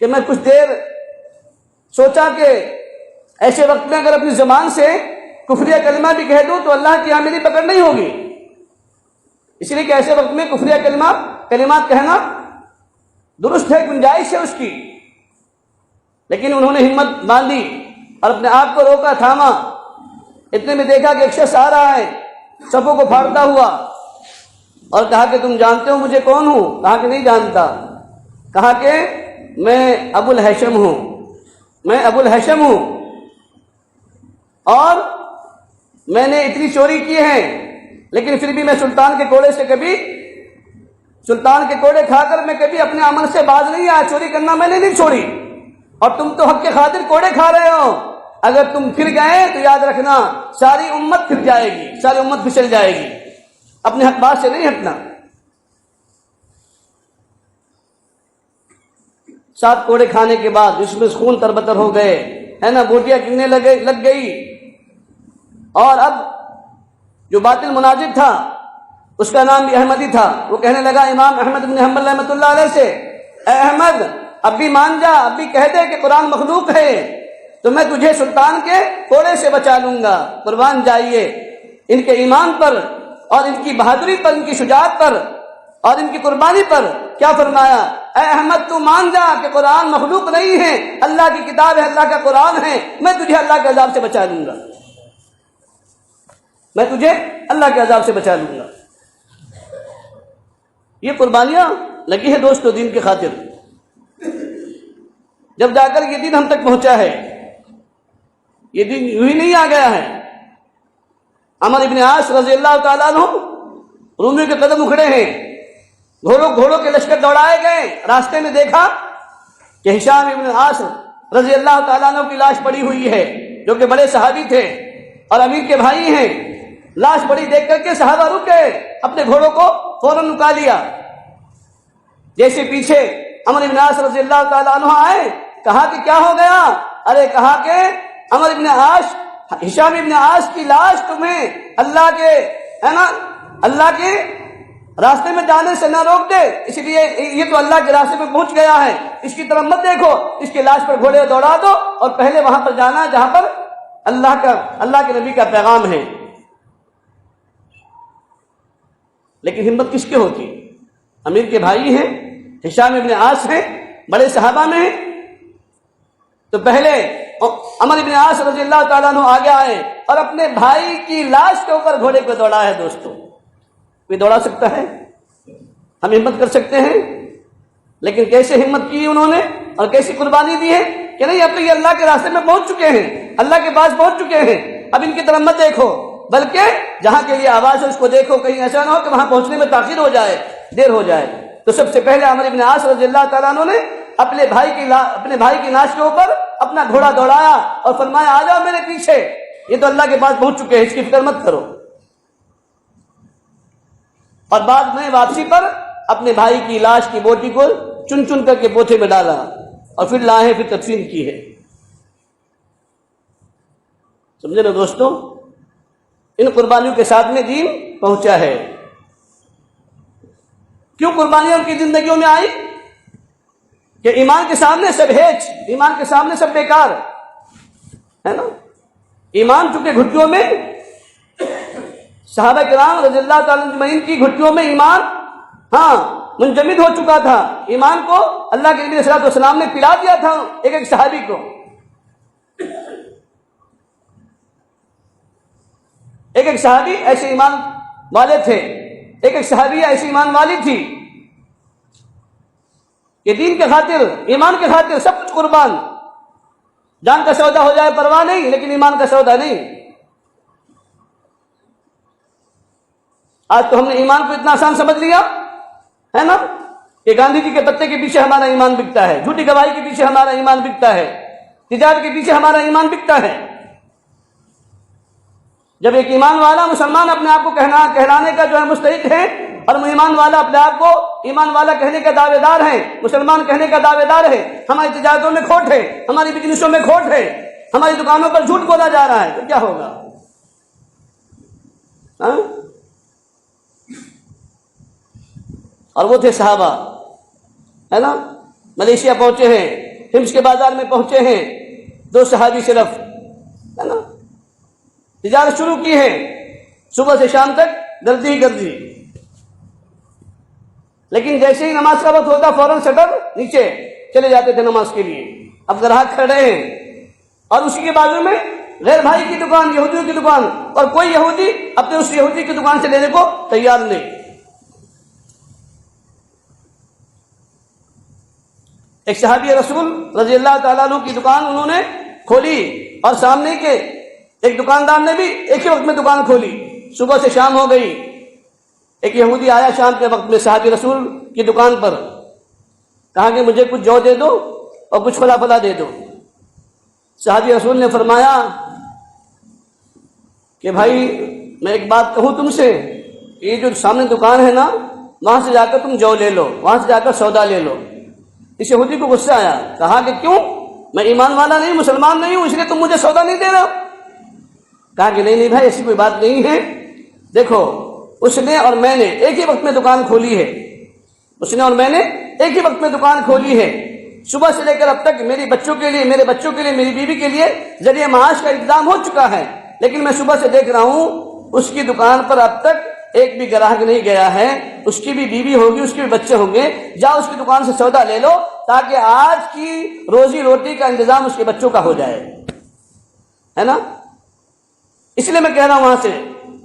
کہ میں کچھ دیر سوچا کہ ایسے وقت میں اگر اپنی زبان سے کفریہ کلمہ بھی کہہ دوں تو اللہ کی یہاں میری پکڑ نہیں ہوگی، اس لیے کہ ایسے وقت میں کفریہ کلمات کہنا درست ہے، گنجائش ہے اس کی۔ لیکن انہوں نے ہمت باندھی اور اپنے آپ کو روکا، تھاما۔ اتنے میں دیکھا کہ ایک شخص آ رہا ہے صفوں کو پھاڑتا ہوا، اور کہا کہ تم جانتے ہو مجھے کون ہوں؟ کہا کہ نہیں جانتا۔ کہا کہ میں ابو الہیثم ہوں، میں ابو الہیثم ہوں، اور میں نے اتنی چوری کی ہے، لیکن پھر بھی میں سلطان کے کوڑے کھا کر میں کبھی اپنے عمل سے باز نہیں آیا، چوری کرنا میں نے نہیں چھوڑی، اور تم تو حق کے خاطر کوڑے کھا رہے ہو۔ اگر تم پھر گئے تو یاد رکھنا ساری امت پھر جائے گی، ساری امت پھسل جائے گی، اپنے حق بات سے نہیں ہٹنا۔ 7 کوڑے کھانے کے بعد جس میں خون تربتر ہو گئے، ہے نا، بوٹیاں گرنے لگ گئی، اور اب جو باطل مناظر تھا اس کا نام بھی احمدی تھا، وہ کہنے لگا امام احمد بن حنبل رحمۃ اللہ علیہ سے، اے احمد اب بھی مان جا، اب بھی کہہ دے کہ قرآن مخلوق ہے تو میں تجھے سلطان کے کوڑے سے بچا لوں گا۔ قربان جائیے ان کے ایمان پر اور ان کی بہادری پر، ان کی شجاعت پر اور ان کی قربانی پر کیا فرمایا، اے احمد تو مان جا کہ قرآن مخلوق نہیں ہے، اللہ کی کتاب ہے، اللہ کا قرآن ہے، میں تجھے اللہ کے عذاب سے بچا لوں گا، میں تجھے اللہ کے عذاب سے بچا لوں گا۔ یہ قربانیاں لگی ہیں دوستو دین کی خاطر، جب جا کر یہ دین ہم تک پہنچا ہے۔ یہ دین یوں ہی نہیں آ گیا ہے۔ عمرو بن عاص رضی اللہ تعالیٰ عنہ رومیوں کے قدم اکھڑے ہیں، گھوڑوں کے لشکر دوڑائے گئے، راستے میں دیکھا کہ ہشام بن عاص رضی اللہ تعالیٰ عنہ کی لاش پڑی ہوئی ہے، جو کہ بڑے صحابی تھے اور امیر کے بھائی ہیں۔ لاش پڑی دیکھ کر کے صحابہ رک گئے، اپنے گھوڑوں کو فوراً رکا لیا۔ جیسے پیچھے عمرو بن عاص رضی اللہ تعالیٰ عنہ آئے، کہا کہ کیا ہو گیا؟ ارے کہا کہ عمرو بن عاص، ہشام بن عاص کی لاش تمہیں اللہ کے راستے میں جانے سے نہ روک دے، اس لیے یہ تو اللہ کے راستے میں پہنچ گیا ہے، اس کی طرف مت دیکھو، اس کی لاش پر گھوڑے دوڑا دو اور پہلے وہاں پر جانا جہاں پر اللہ کے نبی کا پیغام ہے۔ لیکن ہمت کس کے ہوتی؟ امیر کے بھائی ہیں، ہشام ابن عاص ہیں، بڑے صحابہ میں ہیں، تو پہلے عمرو بن عاص رضی اللہ تعالیٰ عنہ آگے آئے اور اپنے بھائی کی لاش کے اوپر گھوڑے کو دوڑا ہے۔ دوستو کوئی دوڑا سکتا ہے؟ ہم ہمت کر سکتے ہیں؟ لیکن کیسے ہمت کی انہوں نے اور کیسی قربانی دی ہے کہ نہیں، اب تو یہ اللہ کے راستے میں پہنچ چکے ہیں، اللہ کے پاس پہنچ چکے ہیں، اب ان کی طرف مت دیکھو، بلکہ جہاں کے لیے آواز ہے اس کو دیکھو، کہیں ایسا نہ ہو کہ وہاں پہنچنے میں تاخیر ہو جائے، دیر ہو جائے۔ تو سب سے پہلے عمرو بن عاص رضی اللہ تعالیٰ عنہ نے اپنے بھائی کی لاش کے اوپر اپنا گھوڑا دوڑایا اور فرمایا آ جاؤ میرے پیچھے، یہ تو اللہ کے پاس پہنچ چکے ہیں، اس کی فکر مت کرو۔ اور بعد میں واپسی پر اپنے بھائی کی لاش کی بوٹی کو چن چن کر کے بوتھے میں ڈالا اور پھر لائے، پھر تدفین کی ہے۔ سمجھے نا دوستو، ان قربانیوں کے ساتھ میں دین پہنچا ہے۔ کیوں قربانیاں ان کی زندگیوں میں آئی؟ کہ ایمان کے سامنے سب ہیچ، ایمان کے سامنے سب بیکار ہے نا۔ ایمان چونکہ گھٹیوں میں، صحابہ کرام رضی اللہ تعالیٰ اجمعین کی گھٹیوں میں ایمان منجمد ہو چکا تھا، ایمان کو اللہ کے نبی صلی اللہ علیہ وسلم نے پلا دیا تھا ایک صحابی کو۔ ایک صحابی ایسے ایمان والے تھے، ایک صحابی ایسی ایمان والی تھی کہ دین کے خاطر، ایمان کے خاطر سب کچھ قربان، جان کا سودا ہو جائے پرواہ نہیں، لیکن ایمان کا سودا نہیں۔ آج تو ہم نے ایمان کو اتنا آسان سمجھ لیا ہے نا کہ گاندھی جی کے پتے کے پیچھے ہمارا ایمان بکتا ہے، جھوٹی گواہی کے پیچھے ہمارا ایمان بکتا ہے، تجارت کے پیچھے ہمارا ایمان بکتا ہے۔ جب ایک ایمان والا مسلمان اپنے آپ کو کہلانے کا جو ہے مستحق ہے، اور ایمان والا اپنے آپ کو ایمان والا کہنے کا دعوے دار ہے، مسلمان کہنے کا دعوے دار ہے، ہماری تجارتوں میں کھوٹ ہے، ہماری بزنسوں میں کھوٹ ہے، ہماری دکانوں پر جھوٹ بولا جا رہا ہے، تو کیا ہوگا؟ ہاں؟ اور وہ تھے صحابہ، ہے نا، ملیشیا پہنچے ہیں، حمص کے بازار میں پہنچے ہیں، 2 صحابی صرف، ہے نا، تجارت شروع کی ہے، صبح سے شام تک گردی ہی گردی، لیکن جیسے ہی نماز کا وقت ہوتا فوراً شٹر نیچے چلے جاتے تھے نماز کے لیے۔ اب گراہک کھڑے ہیں اور اسی کے بازو میں غیر بھائی کی دکان، یہودیوں کی دکان، اور کوئی یہودی اپنے اس یہودی کی دکان سے لینے کو تیار نہیں۔ ایک صحابی رسول رضی اللہ تعالیٰ عنہ کی دکان انہوں نے کھولی، اور سامنے کے ایک دکاندار نے بھی ایک ہی وقت میں دکان کھولی، صبح سے شام ہو گئی۔ ایک یہودی آیا شام کے وقت میں صحابی رسول کی دکان پر، کہا کہ مجھے کچھ جو دے دو اور کچھ پھلا پھلا دے دو۔ صحابی رسول نے فرمایا کہ بھائی میں ایک بات کہوں تم سے، یہ جو سامنے دکان ہے نا، وہاں سے جا کر تم جو لے لو، وہاں سے جا کر سودا لے لو۔ اس یہودی کو غصہ آیا، کہا کہ کیوں، میں ایمان والا نہیں، مسلمان نہیں ہوں، اس لیے تم مجھے سودا نہیں دے رہے ہو؟ کہا کہ نہیں بھائی، ایسی کوئی بات نہیں ہے، دیکھو اس نے اور میں نے ایک ہی وقت میں دکان کھولی ہے، اس نے اور میں نے ایک ہی وقت میں دکان کھولی ہے، صبح سے لے کر اب تک میری بچوں کے لیے، میرے بچوں کے لیے، میری بیوی کے لیے ذریعہ معاش کا انتظام ہو چکا ہے، لیکن میں صبح سے دیکھ رہا ہوں اس کی دکان پر اب تک ایک بھی گراہک نہیں گیا ہے، اس کی بھی بیوی ہوگی، اس کے بھی بچے ہوں گے، جاؤ اس کی دکان سے سودا لے لو تاکہ آج کی روزی روٹی کا انتظام اس کے بچوں کا ہو جائے، ہے نا، اس لیے میں کہہ رہا ہوں وہاں سے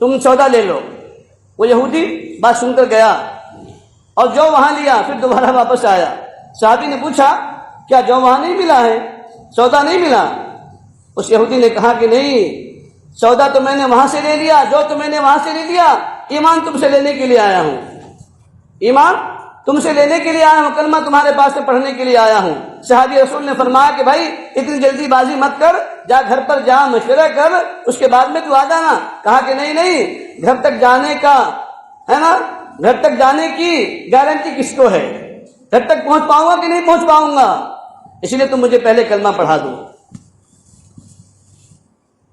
تم سودا لے لو۔ وہ یہودی بات سن کر گیا اور جو وہاں لیا، پھر دوبارہ واپس آیا۔ صحابی نے پوچھا کیا جو وہاں نہیں ملا ہے، سودا نہیں ملا؟ اس یہودی نے کہا کہ نہیں، سودا تو میں نے وہاں سے لے لیا، جو تو میں نے وہاں سے لے لیا، ایمان تم سے لینے کے لیے آیا ہوں، ایمان تم سے لینے کے لیے آیا ہوں، کلمہ تمہارے پاس سے پڑھنے کے لیے آیا ہوں۔ صحابی رسول نے فرمایا کہ بھائی اتنی جلدی بازی مت کر، جا گھر پر جا مشورہ کر، اس کے بعد میں تو آ جانا۔ کہا کہ نہیں، گھر تک جانے کا، ہے نا، گھر تک جانے کی گارنٹی کس کو ہے؟ گھر تک پہنچ پاؤں گا کہ نہیں پہنچ پاؤں گا؟ اس لیے تم مجھے پہلے کلمہ پڑھا دو۔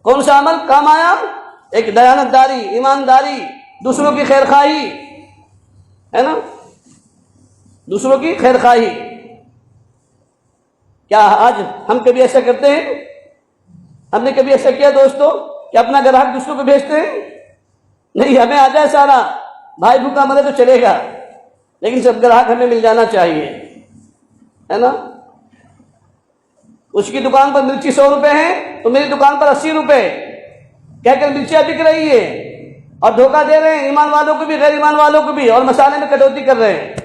کون سا عمل کام آیا؟ ایک دیانت داری، ایمانداری، دوسروں کی خیر خواہی، ہے نا، دوسروں کی خیر خواہی۔ کیا آج ہم کبھی ایسا کرتے ہیں؟ ہم نے کبھی ایسا کیا دوستو کہ اپنا گراہک دوسروں کو بھیجتے ہیں؟ نہیں، ہمیں آ جائے سارا، بھائی بھوکا مرے تو چلے گا، لیکن سب گراہک ہمیں مل جانا چاہیے، ہے نا۔ اس کی دکان پر مرچی 100 روپے ہے تو میری دکان پر 80 روپے کہہ کر مرچیاں بک رہی ہے، اور دھوکہ دے رہے ہیں ایمان والوں کو بھی غیر ایمان والوں کو بھی، اور مسالے میں کٹوتی کر رہے ہیں۔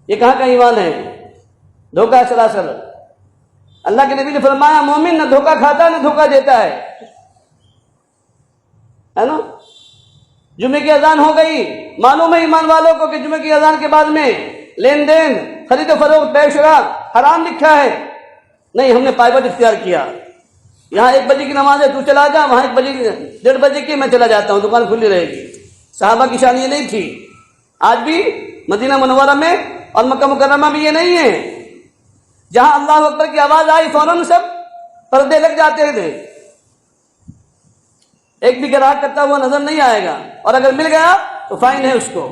یہ کہاں کا ایمان ہے؟ دھوکہ ہے سراسر۔ اللہ کے نبی نے فرمایا مومن نہ دھوکہ کھاتا نہ دھوکہ دیتا ہے نا۔ جمعے کی اذان ہو گئی، معلوم ہے ایمان والوں کو کہ جمعے کی اذان کے بعد میں لین دین، خرید و فروخت، بے شرا حرام لکھا ہے، نہیں، ہم نے پائبند اختیار کیا۔ یہاں 1 بجے کی نماز ہے، تو چلا جا، وہاں 1:30 بجے کی میں چلا جاتا ہوں، دکان کھلی رہے گی۔ صحابہ کی شان یہ نہیں تھی، آج بھی مدینہ منورہ میں اور مکہ مکرمہ میں یہ نہیں ہے۔ جہاں اللہ اکبر کی آواز آئی فوراً سب پردے لگ جاتے تھے، ایک بھی گراہک کرتا ہوا نظر نہیں آئے گا، اور اگر مل گیا تو فائن ہے اس کو۔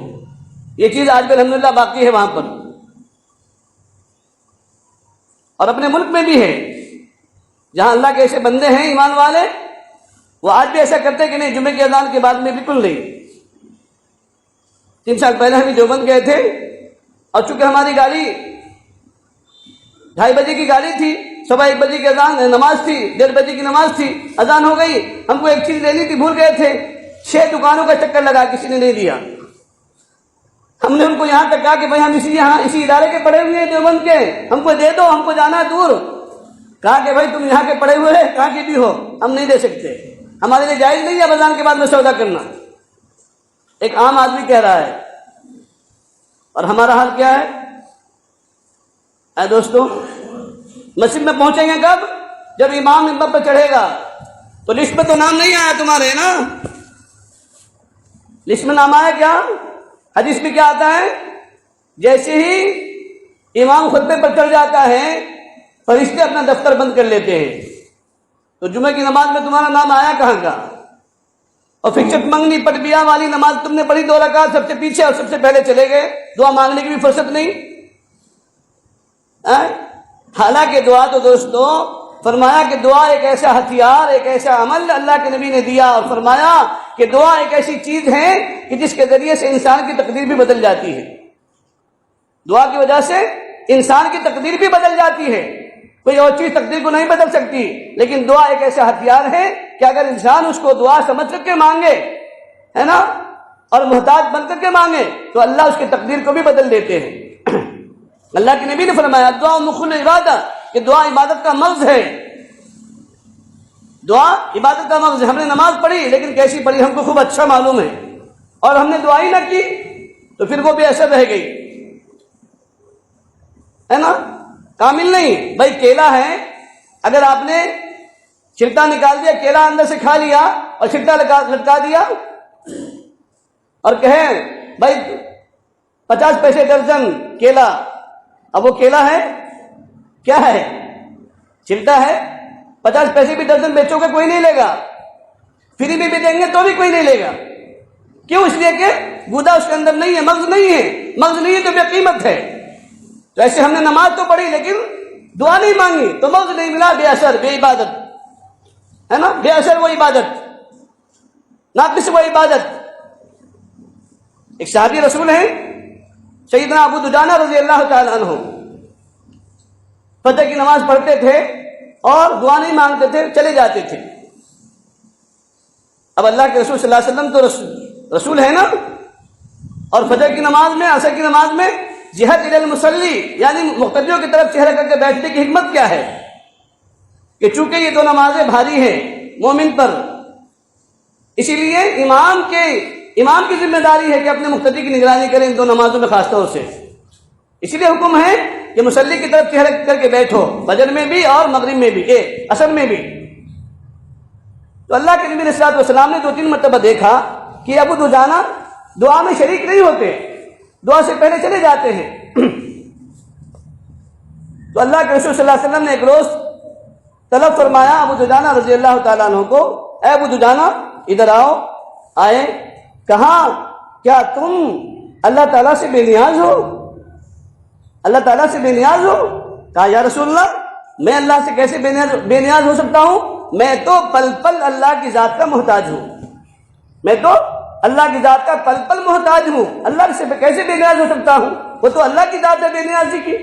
یہ چیز آج بھی الحمدللہ باقی ہے وہاں پر، اور اپنے ملک میں بھی ہے، جہاں اللہ کے ایسے بندے ہیں ایمان والے، وہ آج بھی ایسا کرتے کہ نہیں، جمعے کی اذان کے بعد میں بالکل نہیں۔ 3 سال پہلے ہم دیوبند گئے تھے، اور چونکہ ہماری گاڑی 2:30 بجے کی گاڑی تھی، 1:15 بجے کی اذان نماز تھی، 1:30 بجے کی نماز تھی، اذان ہو گئی، ہم کو ایک چیز لینی تھی، بھول گئے تھے، 6 دکانوں کا چکر لگا، کسی نے نہیں دیا۔ ہم نے ان کو یہاں تک کہا کہ بھائی ہم اسی ادارے کے پڑھے ہوئے ہیں دیوبند کے، ہم کو دے دو، ہم کو جانا ہے دور۔ کہا کہ بھائی تم یہاں کے پڑھے ہوئے ہیں، کہاں کے بھی ہو، ہم نہیں دے سکتے، ہمارے لیے جائز نہیں ہے اذان کے بعد میں سودا کرنا۔ ایک عام آدمی کہہ رہا ہے، اور ہمارا حال کیا ہے؟ اے دوستو، مسجد میں پہنچیں گے کب؟ جب امام منبر پر چڑھے گا، تو لسٹ میں تو نام نہیں آیا تمہارے نا، لسٹ میں نام آیا کیا؟ حدیث میں کیا آتا ہے؟ جیسے ہی امام خطبے پر چڑھ جاتا ہے، فرشتے اپنا دفتر بند کر لیتے ہیں۔ تو جمعہ کی نماز میں تمہارا نام آیا کہاں کا؟ اور پھر چٹ منگنی پٹبیا والی نماز تم نے پڑھی 2 رکعت سب سے پیچھے اور سب سے پہلے چلے گئے، دعا مانگنے کی بھی فرصت نہیں۔ حالانکہ دعا تو دوستو فرمایا کہ دعا ایک ایسا ہتھیار، ایک ایسا عمل اللہ کے نبی نے دیا، اور فرمایا کہ دعا ایک ایسی چیز ہے کہ جس کے ذریعے سے انسان کی تقدیر بھی بدل جاتی ہے۔ دعا کی وجہ سے انسان کی تقدیر بھی بدل جاتی ہے، کوئی اور چیز تقدیر کو نہیں بدل سکتی، لیکن دعا ایک ایسا ہتھیار ہے کہ اگر انسان اس کو دعا سمجھ کر کے مانگے، ہے نا، اور محتاج بن کر کے مانگے، تو اللہ اس کی تقدیر کو بھی بدل دیتے ہیں۔ اللہ کے نبی نے فرمایا دعا مخ العبادت، کہ دعا عبادت کا مغز ہے، دعا عبادت کا مغز ہے۔ ہم نے نماز پڑھی لیکن کیسی پڑھی ہم کو خوب اچھا معلوم ہے، اور ہم نے دعا ہی نہ کی تو پھر وہ بے اثر رہ گئی، ہے نا، کامل نہیں۔ بھائی کیلا ہے، اگر آپ نے چھلکا نکال دیا، کیلا اندر سے کھا لیا اور چھلکا لٹکا دیا اور کہیں بھائی 50 پیسے درجن کیلا، اب وہ کیلا ہے کیا ہے؟ چھلکا ہے۔ 50 پیسے بھی درجن بیچو گے کوئی نہیں لے گا، فری میں بھی دیں گے تو بھی کوئی نہیں لے گا۔ کیوں؟ اس لیے کہ گودا اس کے اندر نہیں ہے، مغز نہیں ہے، مغز نہیں ہے تو بے قیمت ہے۔ تو ایسے ہم نے نماز تو پڑھی لیکن دعا نہیں مانگی تو مغز نہیں ملا، بے اثر، بے عبادت، ہے نا، بے اثر وہ عبادت، ناقص وہ عبادت۔ ایک صحابی رسول ہیں سیدنا ابو دجانہ رضی اللہ تعالی عنہ، فجر کی نماز پڑھتے تھے اور دعا نہیں مانگتے تھے، چلے جاتے تھے۔ اب اللہ کے رسول صلی اللہ علیہ وسلم تو رسول ہے نا، اور فجر کی نماز میں، عصر کی نماز میں جہت الی المصلی، یعنی مقتدیوں کی طرف چہرہ کر کے بیٹھنے کی حکمت کیا ہے؟ کہ چونکہ یہ 2 نمازیں بھاری ہیں مومن پر، اسی لیے امام کی ذمہ داری ہے کہ اپنے مقتدی کی نگرانی کریں ان 2 نمازوں میں خاص طور سے۔ اسی لیے حکم ہے کہ مصلی کی طرف چہرہ کر کے بیٹھو، فجر میں بھی اور مغرب میں بھی، عصر میں بھی۔ تو اللہ کے نبی علیہ الصلوۃ والسلام نے 2-3 مرتبہ دیکھا کہ ابو دجانہ دعا میں شریک نہیں ہوتے، دعا سے پہلے چلے جاتے ہیں۔ تو اللہ کے رسول صلی اللہ علیہ وسلم نے ایک روز طلب فرمایا ابو دجانہ رضی اللہ تعالیٰ عنہ کو، اے ابو دجانہ ادھر آؤ۔ آئے، کہا کیا تم اللہ تعالیٰ سے بے نیاز ہو؟ اللہ تعالیٰ سے بے نیاز ہو؟ کہا یا رسول اللہ میں اللہ سے کیسے بے نیاز ہو سکتا ہوں؟ میں تو پل پل اللہ کی ذات کا محتاج ہوں، میں تو اللہ کی ذات کا پل پل محتاج ہوں، اللہ سے کیسے بے نیاز ہو سکتا ہوں؟ وہ تو اللہ کی ذات ہے بے نیازی کی۔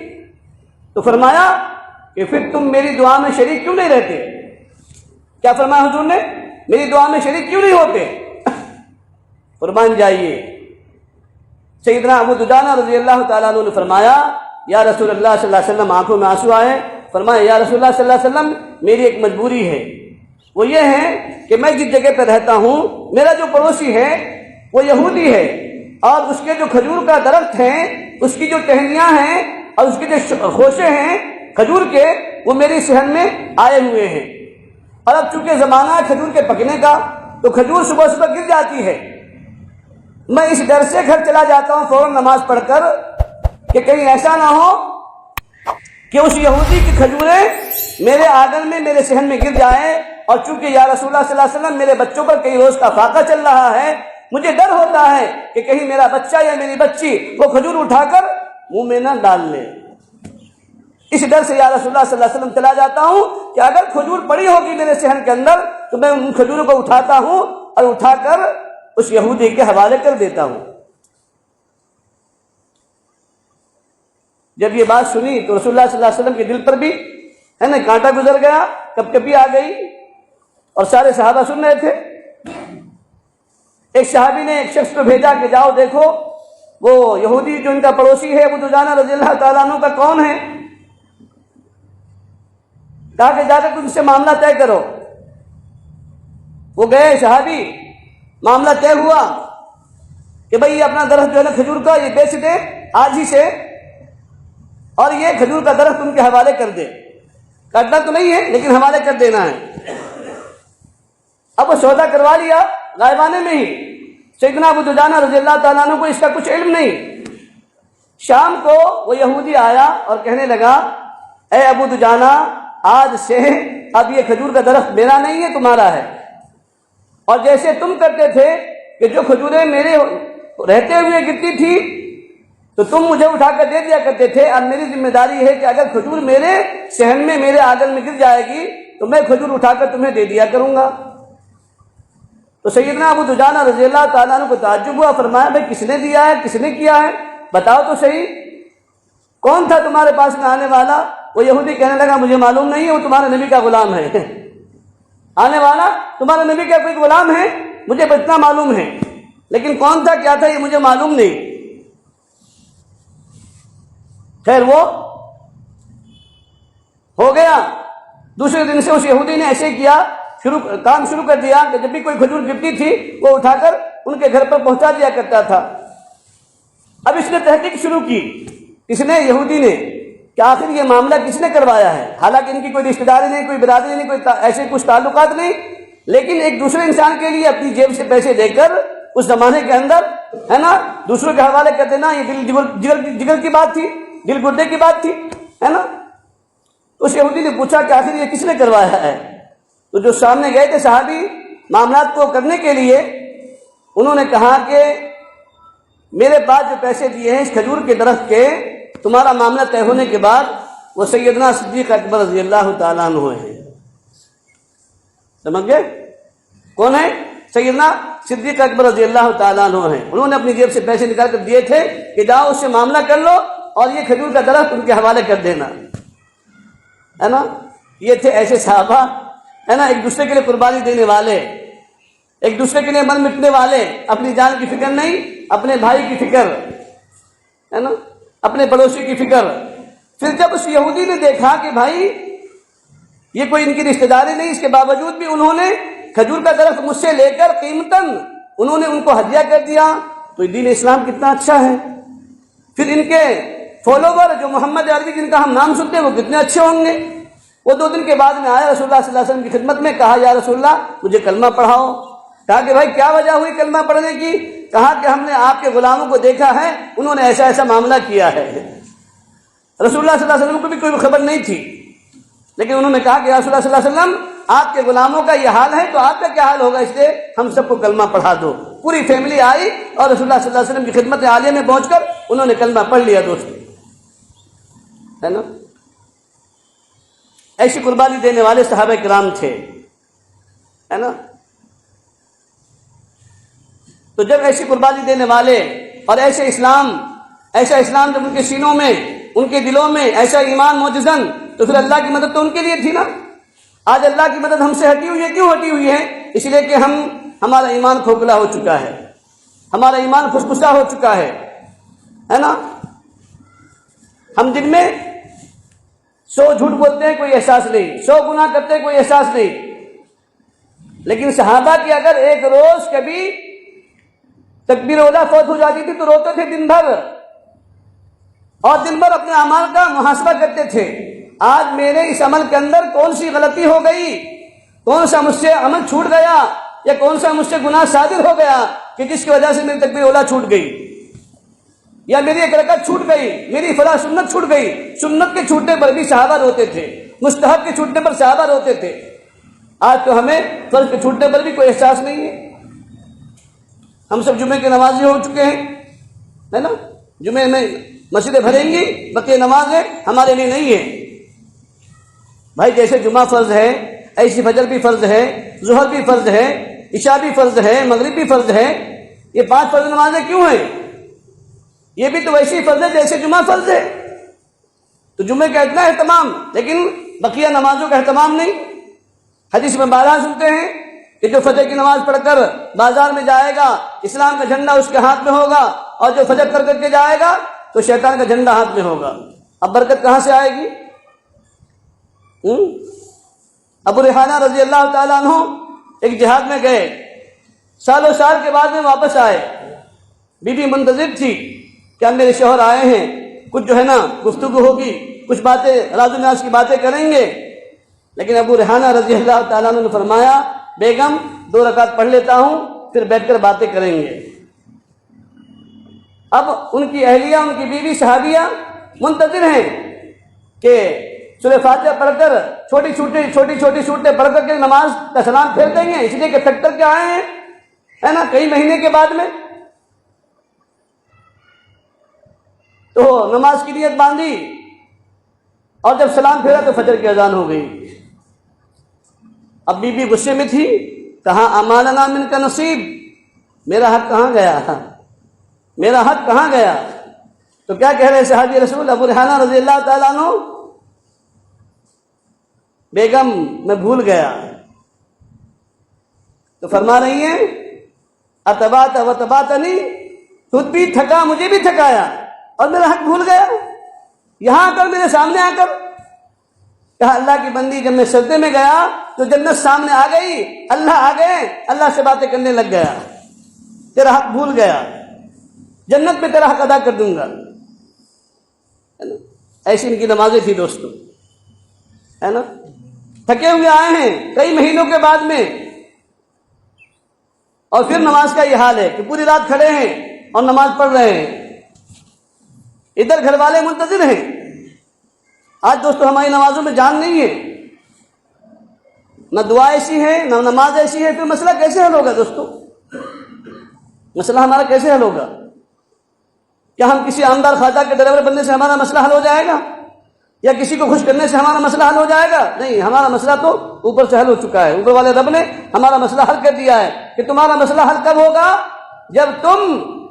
تو فرمایا کہ پھر تم میری دعا میں شریک کیوں نہیں رہتے؟ کیا فرمایا حضور نے؟ میری دعا میں شریک کیوں نہیں ہوتے؟ قربان جائیے، سیدنا ابو دجانہ رضی اللہ تعالیٰ عنہ نے فرمایا یا رسول اللہ صلی اللہ علیہ وسلم، آنکھوں میں آنسو آئے، فرمایا یا رسول اللہ صلی اللہ علیہ وسلم میری ایک مجبوری ہے، وہ یہ ہے کہ میں جس جگہ پہ رہتا ہوں میرا جو پڑوسی ہے وہ یہودی ہے، اور اس کے جو کھجور کا درخت ہیں، اس کی جو ٹہنیاں ہیں اور اس کے جو خوشے ہیں کھجور کے، وہ میری صحن میں آئے ہوئے ہیں، اور اب چونکہ زمانہ ہے کھجور کے پکنے کا تو کھجور صبح صبح گر جاتی ہے۔ میں اس ڈر سے گھر چلا جاتا ہوں فوراً نماز پڑھ کر کہ کہیں ایسا نہ ہو کہ اس یہودی کی کھجوریں میرے آنگن میں، میرے صحن میں گر جائیں، اور چونکہ یا رسول اللہ صلی اللہ علیہ وسلم میرے بچوں پر کئی روز کا فاقہ چل رہا ہے، مجھے ڈر ہوتا ہے کہ کہیں میرا بچہ یا میری بچی وہ کھجور اٹھا کر منہ میں نہ ڈال لے۔ اس ڈر سے یا رسول اللہ صلی اللہ علیہ وسلم چلا جاتا ہوں کہ اگر کھجور پڑی ہوگی میرے صحن کے اندر تو میں ان کھجوروں کو اٹھاتا ہوں اور اٹھا کر اس یہودی کے حوالے کر دیتا ہوں۔ جب یہ بات سنی تو رسول اللہ صلی اللہ علیہ وسلم کے دل پر بھی ہے نا کانٹا گزر گیا، کپ کپی آ گئی، اور سارے صحابہ سن رہے تھے۔ ایک صحابی نے ایک شخص کو بھیجا کہ جاؤ دیکھو وہ یہودی جو ان کا پڑوسی ہے ابو دجانہ رضی اللہ تعالیٰ عنہ کا کون ہے؟ کہا کہ جا کر ان سے معاملہ طے کرو۔ وہ گئے صحابی، معاملہ طے ہوا کہ بھئی یہ اپنا درخت جو ہے نا کھجور کا یہ بیچ دے آج ہی سے، اور یہ کھجور کا درخت ان کے حوالے کر دے، کاٹنا تو نہیں ہے لیکن حوالے کر دینا ہے۔ اب وہ سودا کروا لیا غائبانے میں ہی، سیدنا ابو دجانہ رضی اللہ تعالیٰ عنہ کو اس کا کچھ علم نہیں۔ شام کو وہ یہودی آیا اور کہنے لگا اے ابو دجانہ آج سے اب یہ کھجور کا درخت میرا نہیں ہے تمہارا ہے۔ اور جیسے تم کرتے تھے کہ جو کھجوریں میرے رہتے ہوئے گرتی تھی تو تم مجھے اٹھا کر دے دیا کرتے تھے، اب میری ذمہ داری ہے کہ اگر کھجور میرے صحن میں، میرے آنگن میں گر جائے گی تو میں کھجور اٹھا کر تمہیں دے دیا کروں گا۔ تو سیدنا ابو دجانہ رضی اللہ تعالیٰ عنہ کو تعجب ہوا، فرمایا بھائی کس نے دیا ہے، کس نے کیا ہے، بتاؤ تو صحیح، کون تھا تمہارے پاس میں آنے والا؟ وہ یہودی کہنے لگا مجھے معلوم نہیں ہے، وہ تمہارے نبی کا غلام ہے۔ آنے والا تمہارے نبی کا کوئی غلام ہے، مجھے اتنا معلوم ہے، لیکن کون تھا کیا تھا یہ مجھے معلوم نہیں۔ خیر وہ ہو گیا۔ دوسرے دن سے اس یہودی نے ایسے کیا، کام شروع کر دیا کہ جب بھی کوئی کھجور گرتی تھی وہ اٹھا کر ان کے گھر پر پہنچا دیا کرتا تھا۔ اب اس نے تحقیق شروع کی، کس نے؟ یہودی نے، کہ آخر یہ معاملہ کس نے کروایا ہے؟ حالانکہ ان کی کوئی رشتہ داری نہیں، کوئی برادری نہیں، کوئی ایسے کچھ تعلقات نہیں، لیکن ایک دوسرے انسان کے لیے اپنی جیب سے پیسے دے کر اس زمانے کے اندر، ہے نا، دوسروں کے حوالے کر دینا، یہ جگر کی بات تھی، دل گردے کی بات تھی، ہے نا۔ اس یہودی نے پوچھا کہ آخر یہ کس نے کروایا ہے؟ تو جو سامنے گئے تھے صحابی معاملات کو کرنے کے لیے، انہوں نے کہا کہ میرے پاس جو پیسے دیے ہیں اس کھجور کے درخت کے، تمہارا معاملہ طے ہونے کے بعد وہ سیدنا صدیق اکبر رضی اللہ تعالیٰ عنہ ہیں۔ سمجھ گئے کون ہے؟ سیدنا صدیق اکبر رضی اللہ تعالیٰ عنہ ہیں۔ انہوں نے اپنی جیب سے پیسے نکال کر دیے تھے کہ جاؤ اس سے معاملہ کر لو اور یہ کھجور کا درخت ان کے حوالے کر دینا، ہے نا۔ یہ تھے ایسے صحابہ، ہے نا، ایک دوسرے کے لیے قربانی دینے والے، ایک دوسرے کے لیے من مٹنے والے، اپنی جان کی فکر نہیں، اپنے بھائی کی فکر، ہے نا، اپنے پڑوسی کی فکر۔ پھر جب اس یہودی نے دیکھا کہ بھائی یہ کوئی ان کی رشتہ داری نہیں، اس کے باوجود بھی انہوں نے کھجور کا درخت مجھ سے لے کر قیمتاً انہوں نے ان کو ہدیہ کر دیا، تو دین اسلام کتنا اچھا ہے۔ پھر ان کے فالوور جو محمد عربی جن کا ہم نام سنتے ہیں وہ کتنے اچھے ہوں گے۔ وہ 2 دن کے بعد میں آیا رسول اللہ صلی اللہ علیہ وسلم کی خدمت میں، کہا یا رسول اللہ مجھے کلمہ پڑھاؤ۔ کہا کہ بھائی کیا وجہ ہوئی کلمہ پڑھنے کی؟ کہا کہ ہم نے آپ کے غلاموں کو دیکھا ہے، انہوں نے ایسا ایسا معاملہ کیا ہے۔ رسول اللہ صلی اللہ علیہ وسلم کو بھی کوئی خبر نہیں تھی، لیکن انہوں نے کہا کہ یا رسول اللہ صلی اللہ علیہ وسلم آپ کے غلاموں کا یہ حال ہے تو آپ کا کیا حال ہوگا، اس لیے ہم سب کو کلمہ پڑھا دو۔ پوری فیملی آئی اور رسول اللہ صلی اللہ علیہ وسلم کی خدمت عالیہ میں پہنچ کر انہوں نے کلمہ پڑھ لیا۔ دوستو، ہے نا، ایسی قربانی دینے والے صحابہ کرام تھے، ہے نا۔ تو جب ایسی قربانی دینے والے اور ایسا اسلام جب ان کے سینوں میں، ان کے دلوں میں ایسا ایمان موجزن، تو پھر اللہ کی مدد تو ان کے لیے تھی نا۔ آج اللہ کی مدد ہم سے ہٹی ہوئی ہے، کیوں ہٹی ہوئی ہے؟ اس لیے کہ ہمارا ایمان کھوکھلا ہو چکا ہے، ہمارا ایمان خوشبوسا ہو چکا ہے نا۔ ہم دن میں 100 جھوٹ بولتے ہیں کوئی احساس نہیں، 100 گناہ کرتے ہیں کوئی احساس نہیں، لیکن صحابہ کی اگر ایک روز کبھی تکبیر اولا فوت ہو جاتی تھی تو روتے تھے دن بھر، اور دن بھر اپنے اعمال کا محاسبہ کرتے تھے۔ آج میرے اس عمل کے اندر کون سی غلطی ہو گئی، کون سا مجھ سے عمل چھوٹ گیا، یا کون سا مجھ سے گناہ صادر ہو گیا کہ جس کی وجہ سے میری تکبیر اولا چھوٹ گئی، یا میری ایک رکعت چھوٹ گئی، میری فلاں سنت چھوٹ گئی۔ سنت کے چھوٹنے پر بھی صحابہ روتے تھے، مستحب کے چھوٹنے پر صحابہ روتے تھے۔ آج تو ہمیں فرض کے چھوٹنے پر بھی کوئی احساس نہیں ہے۔ ہم سب جمعے کے نمازی ہو چکے ہیں، ہے نا، جمعے میں مسجدیں بھریں گی، بقیہ نمازیں ہمارے لیے نہیں ہے۔ بھائی جیسے جمعہ فرض ہے ایسی فجر بھی فرض ہے، ظہر بھی فرض ہے، عشاء بھی فرض ہے، مغرب بھی فرض ہے۔ یہ 5 فرض نمازیں کیوں ہیں؟ یہ بھی تو ویسی فرض ہے جیسے جمعہ فرض ہے۔ تو جمعے کا اتنا اہتمام، لیکن بقیہ نمازوں کا اہتمام نہیں۔ حدیث میں بارہا سنتے ہیں کہ جو فجر کی نماز پڑھ کر بازار میں جائے گا اسلام کا جھنڈا اس کے ہاتھ میں ہوگا، اور جو فجر کر کے جائے گا تو شیطان کا جھنڈا ہاتھ میں ہوگا۔ اب برکت کہاں سے آئے گی؟ ابو ریحانہ رضی اللہ تعالیٰ عنہ ایک جہاد میں گئے، سالوں سال کے بعد میں واپس آئے۔ بی بی منتظر تھی کہ اب میرے شوہر آئے ہیں، کچھ جو ہے نا گفتگو ہوگی، کچھ باتیں راز و نیاز کی باتیں کریں گے، لیکن ابو ریحانہ رضی اللہ تعالیٰ عنہ نے فرمایا بیگم 2 رکعت پڑھ لیتا ہوں پھر بیٹھ کر باتیں کریں گے۔ اب ان کی اہلیہ، ان کی بیوی صحابیہ منتظر ہیں کہ سورہ فاتحہ پڑھ کر چھوٹی چھوٹی صورتیں پڑھ کر کے نماز کا سلام پھیر دیں گے، اس لیے کہ تھک کر کے آئے ہیں، ہے نا، کئی مہینے کے بعد میں. تو نماز کی نیت باندھی اور جب سلام پھیرا تو فجر کی اذان ہو گئی. اب بی بی غصے میں تھی، کہاں امالنا من کا نصیب، میرا حق کہاں گیا، میرا حق کہاں گیا. تو کیا کہہ رہے صحابی رسول ابو ریحانہ رضی اللہ تعالیٰ عنہ، بیگم میں بھول گیا. تو فرما رہی ہیں اتبات و تباتنی، خود بھی تھکا مجھے بھی تھکایا اور میرا حق بھول گیا. یہاں آ کر میرے سامنے آ کر کہا اللہ کی بندی جب میں سجدے میں گیا تو جنت سامنے آ گئی، اللہ آ گئے، اللہ سے باتیں کرنے لگ گیا، تیرا حق بھول گیا، جنت میں تیرا حق ادا کر دوں گا. ایسی ان کی نمازیں تھی دوستو، ہے نا. تھکے ہوئے آئے ہیں کئی مہینوں کے بعد میں، اور پھر نماز کا یہ حال ہے کہ پوری رات کھڑے ہیں اور نماز پڑھ رہے ہیں، ادھر گھر والے منتظر ہیں. آج دوستو ہماری نمازوں میں جان نہیں ہے، نہ دعا ایسی ہے نہ نماز ایسی ہے، پھر مسئلہ کیسے حل ہوگا دوستو؟ مسئلہ ہمارا کیسے حل ہوگا؟ کیا ہم کسی آمدار خاطہ کے ڈرائیور بننے سے ہمارا مسئلہ حل ہو جائے گا، یا کسی کو خوش کرنے سے ہمارا مسئلہ حل ہو جائے گا؟ نہیں، ہمارا مسئلہ تو اوپر سے حل ہو چکا ہے. اوپر والے رب نے ہمارا مسئلہ حل کر دیا ہے کہ تمہارا مسئلہ حل کب ہوگا؟ جب تم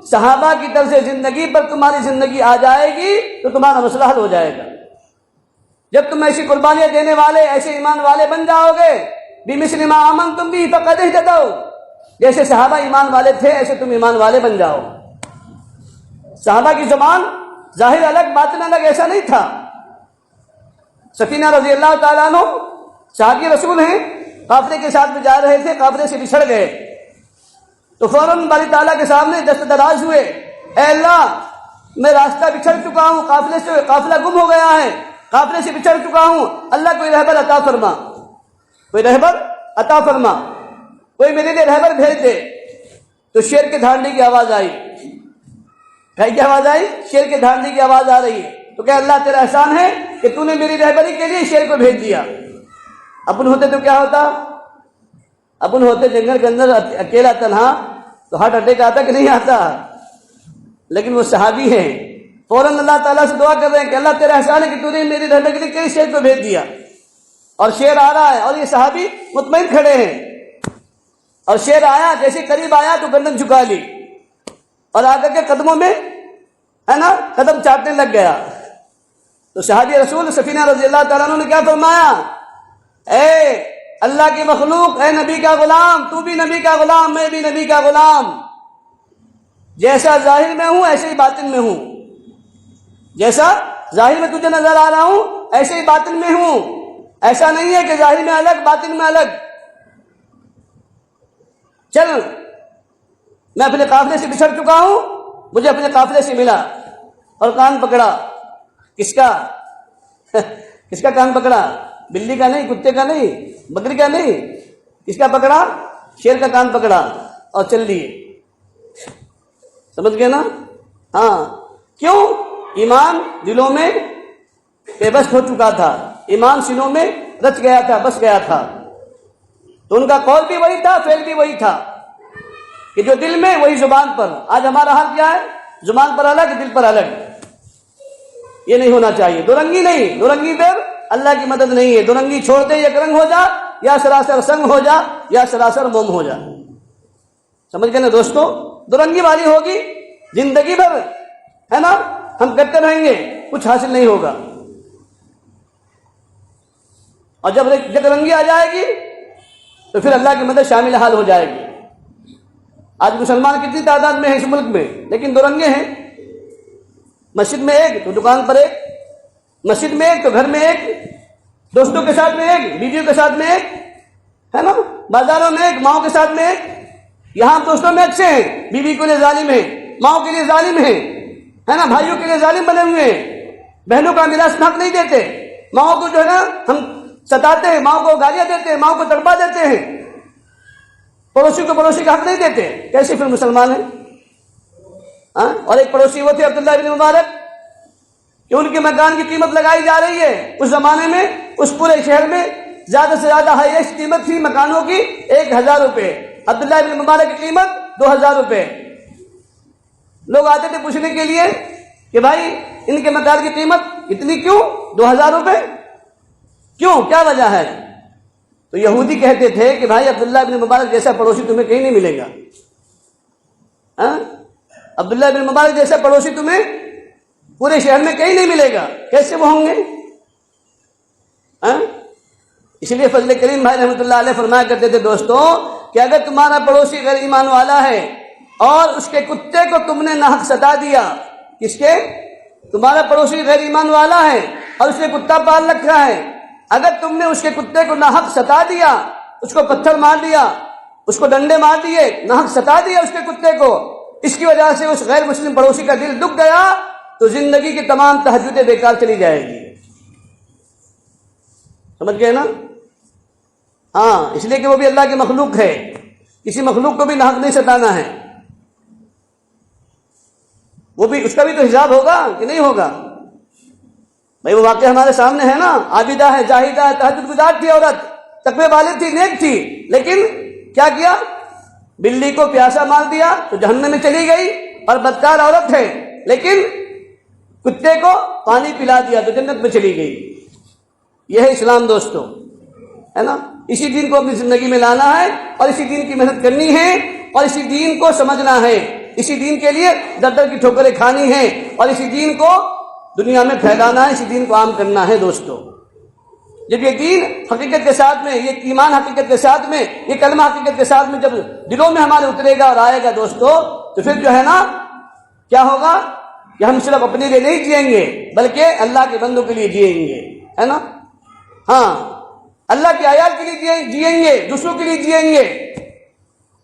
صحابہ کی طرز زندگی پر تمہاری زندگی آ جائے گی تو تمہارا مسئلہ حل ہو جائے گا. جب تم ایسی قربانیاں دینے والے، ایسے ایمان والے بن جاؤ گے، بِمِثْلِ مَا آمَنْتُمْ بِهِ فَقَدِ اهْتَدَوْا، جیسے صحابہ ایمان والے تھے ایسے تم ایمان والے بن جاؤ. صحابہ کی زبان ظاہر الگ باطن الگ ایسا نہیں تھا. سفینہ رضی اللہ تعالیٰ عنہ صحابی رسول ہیں، قافلے کے ساتھ میں جا رہے تھے، قافلے سے بچھڑ گئے تو فوراً باری تعالیٰ کے سامنے دست دراز ہوئے، اے اللہ میں راستہ بچھڑ چکا ہوں، قافلے سے قافلہ گم ہو گیا ہے، قافلے سے بچھڑ چکا ہوں، اللہ کوئی رہبر عطا فرما، کوئی رہبر عطا فرما، کوئی میرے لیے رہبر بھیج دے. تو شیر کے دھاڑنے کی آواز آئی. کی آواز آئی؟ شیر کے دھاڑنے کی آواز آ رہی ہے. تو کہ اللہ تیرا احسان ہے کہ تو نے میری رہبری کے لیے شیر کو بھیج دیا. اپن ہوتے تو کیا ہوتا؟ اپن ہوتے جنگل کے اندر اکیلا تنہا تو ہارٹ اٹیک آتا کہ نہیں آتا؟ لیکن وہ صحابی ہیں، فوراً اللہ تعالیٰ سے دعا کر رہے ہیں کہ اللہ تیرا احسان ہے کہ تو نے میری رہبری کے لیے شیر کو بھیج دیا. اور شیر آ رہا ہے اور یہ صحابی مطمئن کھڑے ہیں، اور شیر آیا، جیسے قریب آیا تو گردن جھکا لی اور آ کر کے قدموں میں، ہے نا، قدم چاٹنے لگ گیا. تو صحابی رسول سفینہ رضی اللہ تعالیٰ عنہ نے کیا فرمایا؟ اے اللہ کی مخلوق، اے نبی کا غلام، تو بھی نبی کا غلام، میں بھی نبی کا غلام، جیسا ظاہر میں ہوں ایسے ہی باطن میں ہوں، جیسا ظاہر میں تجھے نظر آ رہا ہوں ایسے ہی باطن میں ہوں. ایسا نہیں ہے کہ ظاہر میں الگ باطن میں الگ. چل، میں اپنے قافلے سے بچھڑ چکا ہوں، مجھے اپنے قافلے سے ملا اور کان پکڑا. کس کا؟ کس کا کان پکڑا؟ بلی کا نہیں، کتے کا نہیں، بکری کا نہیں، کس کا پکڑا؟ شیر کا کان پکڑا اور چل دیے. سمجھ گئے نا؟ ہاں. کیوں؟ ایمان دلوں میں پیوست ہو چکا تھا، ایمان سینوں میں رچ گیا تھا، بس گیا تھا. تو ان کا قول بھی وہی تھا، فعل بھی وہی تھا کہ جو دل میں وہی زبان پر. آج ہمارا حال کیا ہے؟ زبان پر الگ، دل پر الگ. یہ نہیں ہونا چاہیے. دو رنگی نہیں، دو رنگی پھر اللہ کی مدد نہیں ہے. دو رنگی چھوڑ دے، یک رنگ ہو جا، یا سراسر سنگ ہو جا، یا سراسر موم ہو جا. سمجھ گئے نا دوستو؟ دو رنگی والی ہوگی زندگی بھر، ہے نا، ہم کرتے رہیں گے، کچھ حاصل نہیں ہوگا. اور جب یک رنگی آ جائے گی تو پھر اللہ کی مدد شامل حال ہو جائے گی. آج مسلمان کتنی تعداد میں ہیں اس ملک میں، لیکن دو رنگے ہیں. مسجد میں ایک تو دکان پر ایک، مسجد میں ایک تو گھر میں ایک، دوستوں کے ساتھ میں ایک، بیویوں کے ساتھ میں ایک، ہے نا، بازاروں میں ایک، ماؤں کے ساتھ میں ایک. یہاں دوستوں میں اچھے ہیں، بیوی کے لیے ظالم ہیں، ماؤں کے لیے ظالم ہیں، ہے نا، بھائیوں کے لیے ظالم بنے ہوئے ہیں، بہنوں کا میراث حق نہیں دیتے، ماؤں کو جو ہے نا ہم ستاتے ہیں، ماؤں کو گالیاں دیتے ہیں، ماؤں کو تڑپا دیتے ہیں، پڑوسی کو پڑوسی کا حق نہیں دیتے. کیسے پھر مسلمان ہیں؟ اور ایک پڑوسی وہ تھے عبداللہ بن مبارک کہ ان کے مکان کی قیمت لگائی جا رہی ہے۔ اس زمانے میں اس پورے شہر میں زیادہ سے زیادہ ہائیسٹ قیمت تھی مکانوں کی 1000 روپے، عبداللہ ابن مبارک کی قیمت 2000 روپے۔ لوگ آتے تھے پوچھنے کے لیے کہ بھائی ان کے مکان کی قیمت اتنی کیوں، 2000 روپے کیوں، کیا وجہ ہے؟ تو یہودی کہتے تھے کہ بھائی عبداللہ ابن مبارک جیسا پڑوسی تمہیں کہیں نہیں ملے گا، عبداللہ ابن مبارک جیسا پڑوسی تمہیں پورے شہر میں کہیں نہیں ملے گا، کیسے وہ ہوں گے؟ اس لیے فضل کریم بھائی رحمۃ اللہ علیہ فرمایا کرتے تھے دوستوں کہ اگر تمہارا پڑوسی غیر ایمان والا ہے اور اس کے کتے کو تم نے ناحق ستا دیا، کس کے؟ تمہارا پڑوسی غیر ایمان والا ہے اور اس نے کتا پال رکھا ہے، اگر تم نے اس کے کتے کو ناحق ستا دیا، اس کو پتھر مار دیا، اس کو ڈنڈے مار دیے، ناحق ستا دیا اس کے کتے کو، اس کی وجہ سے اس غیر مسلم پڑوسی کا دل دکھ گیا، تو زندگی کی تمام تہجدیں بیکار چلی جائے گی۔ سمجھ گئے نا؟ ہاں، اس لیے کہ وہ بھی اللہ کی مخلوق ہے، کسی مخلوق کو بھی ناحق نہیں ستانا ہے، وہ بھی اس کا بھی تو حساب ہوگا کہ نہیں ہوگا؟ بھائی وہ واقعہ ہمارے سامنے ہے نا، عابدہ ہے، جاہدہ ہے، تہجد گزار تھی عورت، تقوی والی تھی، نیک تھی، لیکن کیا کیا؟ بلی کو پیاسا مار دیا تو جہنم میں چلی گئی، اور بدکار عورت ہے لیکن کتے کو پانی پلا دیا تو جنت میں چلی گئی۔ یہ ہے اسلام دوستو، ہے نا؟ اسی دین کو اپنی زندگی میں لانا ہے اور اسی دین کی محنت کرنی ہے اور اسی دین کو سمجھنا ہے، اسی دین کے لیے در در کی ٹھوکریں کھانی ہیں اور اسی دین کو دنیا میں پھیلانا ہے، اسی دین کو عام کرنا ہے دوستو۔ جب یہ دین حقیقت کے ساتھ میں، یہ ایمان حقیقت کے ساتھ میں، یہ کلمہ حقیقت کے ساتھ میں جب دلوں میں ہمارے اترے گا اور آئے گا دوستو، تو پھر جو ہے نا کیا ہوگا کہ ہم صرف اپنے لیے نہیں جئیں گے بلکہ اللہ کے بندوں کے لیے جئیں گے، ہے نا؟ ہاں، اللہ کی آیات کے لیے جئیں گے، دوسروں کے لیے جئیں گے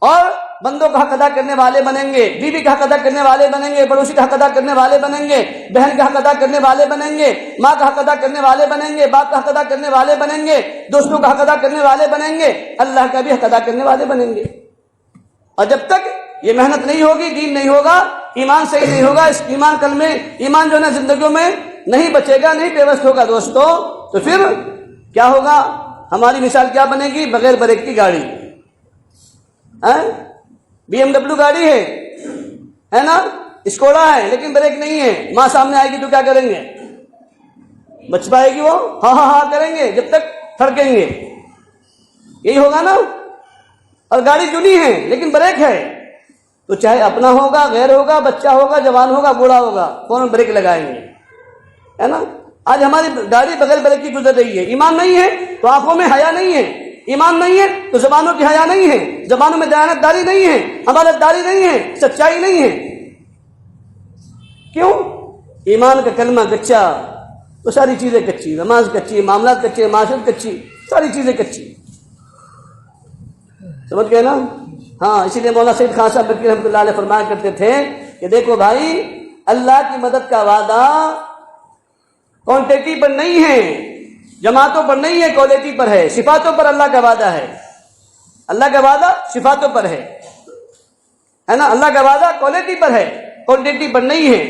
اور بندوں کا حق ادا کرنے والے بنیں گے، بیوی کا حق ادا کرنے والے بنیں گے، پڑوسی کا حق ادا کرنے والے بنیں گے، بہن کا حق ادا کرنے والے بنیں گے، ماں کا حق ادا کرنے والے بنیں گے، باپ کا حق ادا کرنے والے بنیں گے، دوستوں کا حق ادا کرنے والے بنیں گے، اللہ کا بھی حق ادا کرنے والے بنیں گے۔ اور جب تک یہ محنت نہیں ہوگی، دین نہیں ہوگا، ایمان صحیح نہیں ہوگا، اس ایمان کلمے ایمان جو ہے نا زندگیوں میں نہیں بچے گا، نہیں پیوست ہوگا دوستو، تو پھر کیا ہوگا؟ ہماری مثال کیا بنے گی؟ بغیر بریک کی گاڑی، BMW گاڑی ہے نا، اسکوڈا ہے لیکن بریک نہیں ہے، ماں سامنے آئے گی تو کیا کریں گے؟ بچ پائے گی وہ؟ ہاں ہاں ہاں کریں گے جب تک تھڑکیں گے، یہی ہوگا نا؟ اور گاڑی چنی ہے لیکن بریک ہے تو چاہے اپنا ہوگا، غیر ہوگا، بچہ ہوگا، جوان ہوگا، بوڑھا ہوگا، فوراً بریک لگائیں گے، ہے نا؟ آج ہماری گاڑی بغیر بریک کی گزر رہی ہے۔ ایمان نہیں ہے تو آنکھوں میں حیا نہیں ہے، ایمان نہیں ہے تو زبانوں کی حیا نہیں ہے، زبانوں میں دیانت داری نہیں ہے، امانت داری نہیں ہے، سچائی نہیں ہے۔ کیوں؟ ایمان کا کلمہ کچا تو ساری چیزیں کچی، نماز کچی، معاملات کچے، معاشرت کچی، ساری چیزیں کچی۔ سمجھ گئے نا؟ ہاں، اسی لیے مولانا سید خان صاحب رحمۃ اللہ علیہ فرمایا کرتے تھے کہ دیکھو بھائی، اللہ کی مدد کا وعدہ کوانٹٹی پر نہیں ہے، جماعتوں پر نہیں ہے، کوالٹی پر ہے، صفاتوں پر اللہ کا وعدہ ہے۔ اللہ کا وعدہ صفاتوں پر ہے نا؟ اللہ کا وعدہ کوالٹی پر ہے، کوانٹٹی پر نہیں ہے۔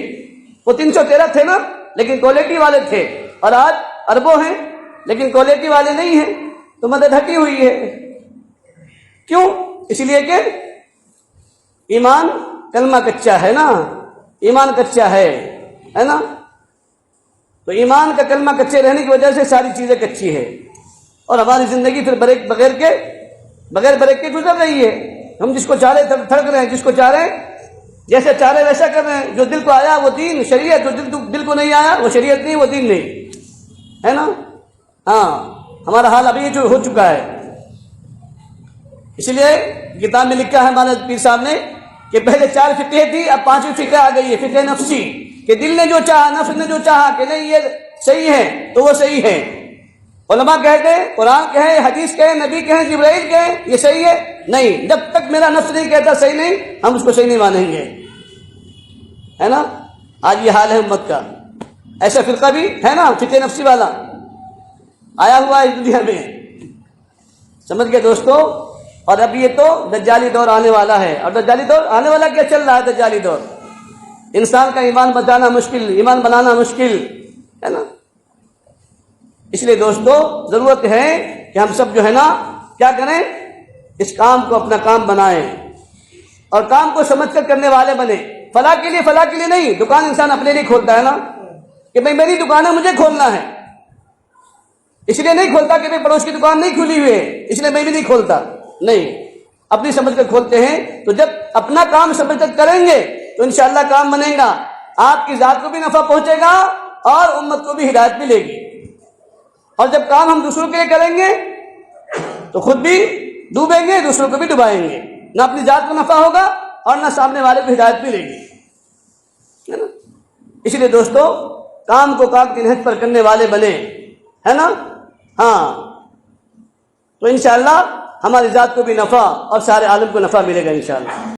وہ 313 تھے نا لیکن کوالٹی والے تھے، اور آج اربوں ہیں لیکن کوالٹی والے نہیں ہیں، تو مدد ہٹی ہوئی ہے۔ کیوں؟ اس لیے کہ ایمان کلمہ کچا ہے نا، ایمان کچا ہے نا؟ تو ایمان کا کلمہ کچے رہنے کی وجہ سے ساری چیزیں کچی ہے، اور ہماری زندگی پھر بغیر بریک کے گزر رہی ہے۔ ہم جس کو چاہ رہے تھڑک رہے ہیں، جس کو چاہ رہے جیسے چاہ رہے ویسا کر رہے ہیں۔ جو دل کو آیا وہ دین شریعت، جو دل کو نہیں آیا وہ شریعت نہیں، وہ دین نہیں، ہے نا؟ ہاں، ہمارا حال ابھی جو ہو چکا ہے۔ اس لیے کتاب میں لکھا ہے ہمارے پیر صاحب نے کہ پہلے 4 فقہ تھی، اب 5ویں فقہ آ گئی ہے، فقہ نفسی، کہ دل نے جو چاہا، نفس نے جو چاہا کہ نہیں یہ صحیح ہے تو وہ صحیح ہے۔ علماء کہتے ہیں، قرآن کہے، حدیث کہے، نبی کہے، جبرائیل کہے یہ صحیح ہے، نہیں، جب تک میرا نفس نہیں کہتا صحیح نہیں، ہم اس کو صحیح نہیں مانیں گے، ہے نا؟ آج یہ حال ہے امت کا۔ ایسا فرقہ بھی ہے نا، فقہ نفسی والا آیا ہوا ہے دنیا میں، سمجھ گئے دوستو؟ اور اب یہ تو دجالی دور آنے والا ہے، اور دجالی دور آنے والا کیا چل رہا ہے؟ دجالی دور، انسان کا ایمان بچانا مشکل، ایمان بنانا مشکل، ہے نا. اس لیے دوستو ضرورت ہے کہ ہم سب جو ہے نا کیا کریں, اس کام کو اپنا کام بنائیں اور کام کو سمجھ کر کرنے والے بنے. فلاح کے لیے نہیں. دکان انسان اپنے لیے کھولتا ہے نا کہ بھائی میری دکان ہے, مجھے کھولنا ہے, اس لیے نہیں کھولتا کہ بھائی پڑوس کی دکان نہیں کھلی ہوئی ہے اس لیے میں بھی نہیں کھولتا. نہیں, اپنی سمجھ کر کھولتے ہیں. تو جب اپنا کام سمجھ کر کریں گے تو انشاءاللہ کام بنے گا, آپ کی ذات کو بھی نفع پہنچے گا اور امت کو بھی ہدایت ملے گی. اور جب کام ہم دوسروں کے لیے کریں گے تو خود بھی ڈوبیں گے, دوسروں کو بھی ڈبائیں گے. نہ اپنی ذات کو نفع ہوگا اور نہ سامنے والے کو ہدایت ملے گی, ہے نا. اس لیے دوستو کام کو کام کی نہج پر کرنے والے بنے, ہے نا. ہاں, تو انشاءاللہ ہماری ذات کو بھی نفع اور سارے عالم کو نفع ملے گا انشاءاللہ.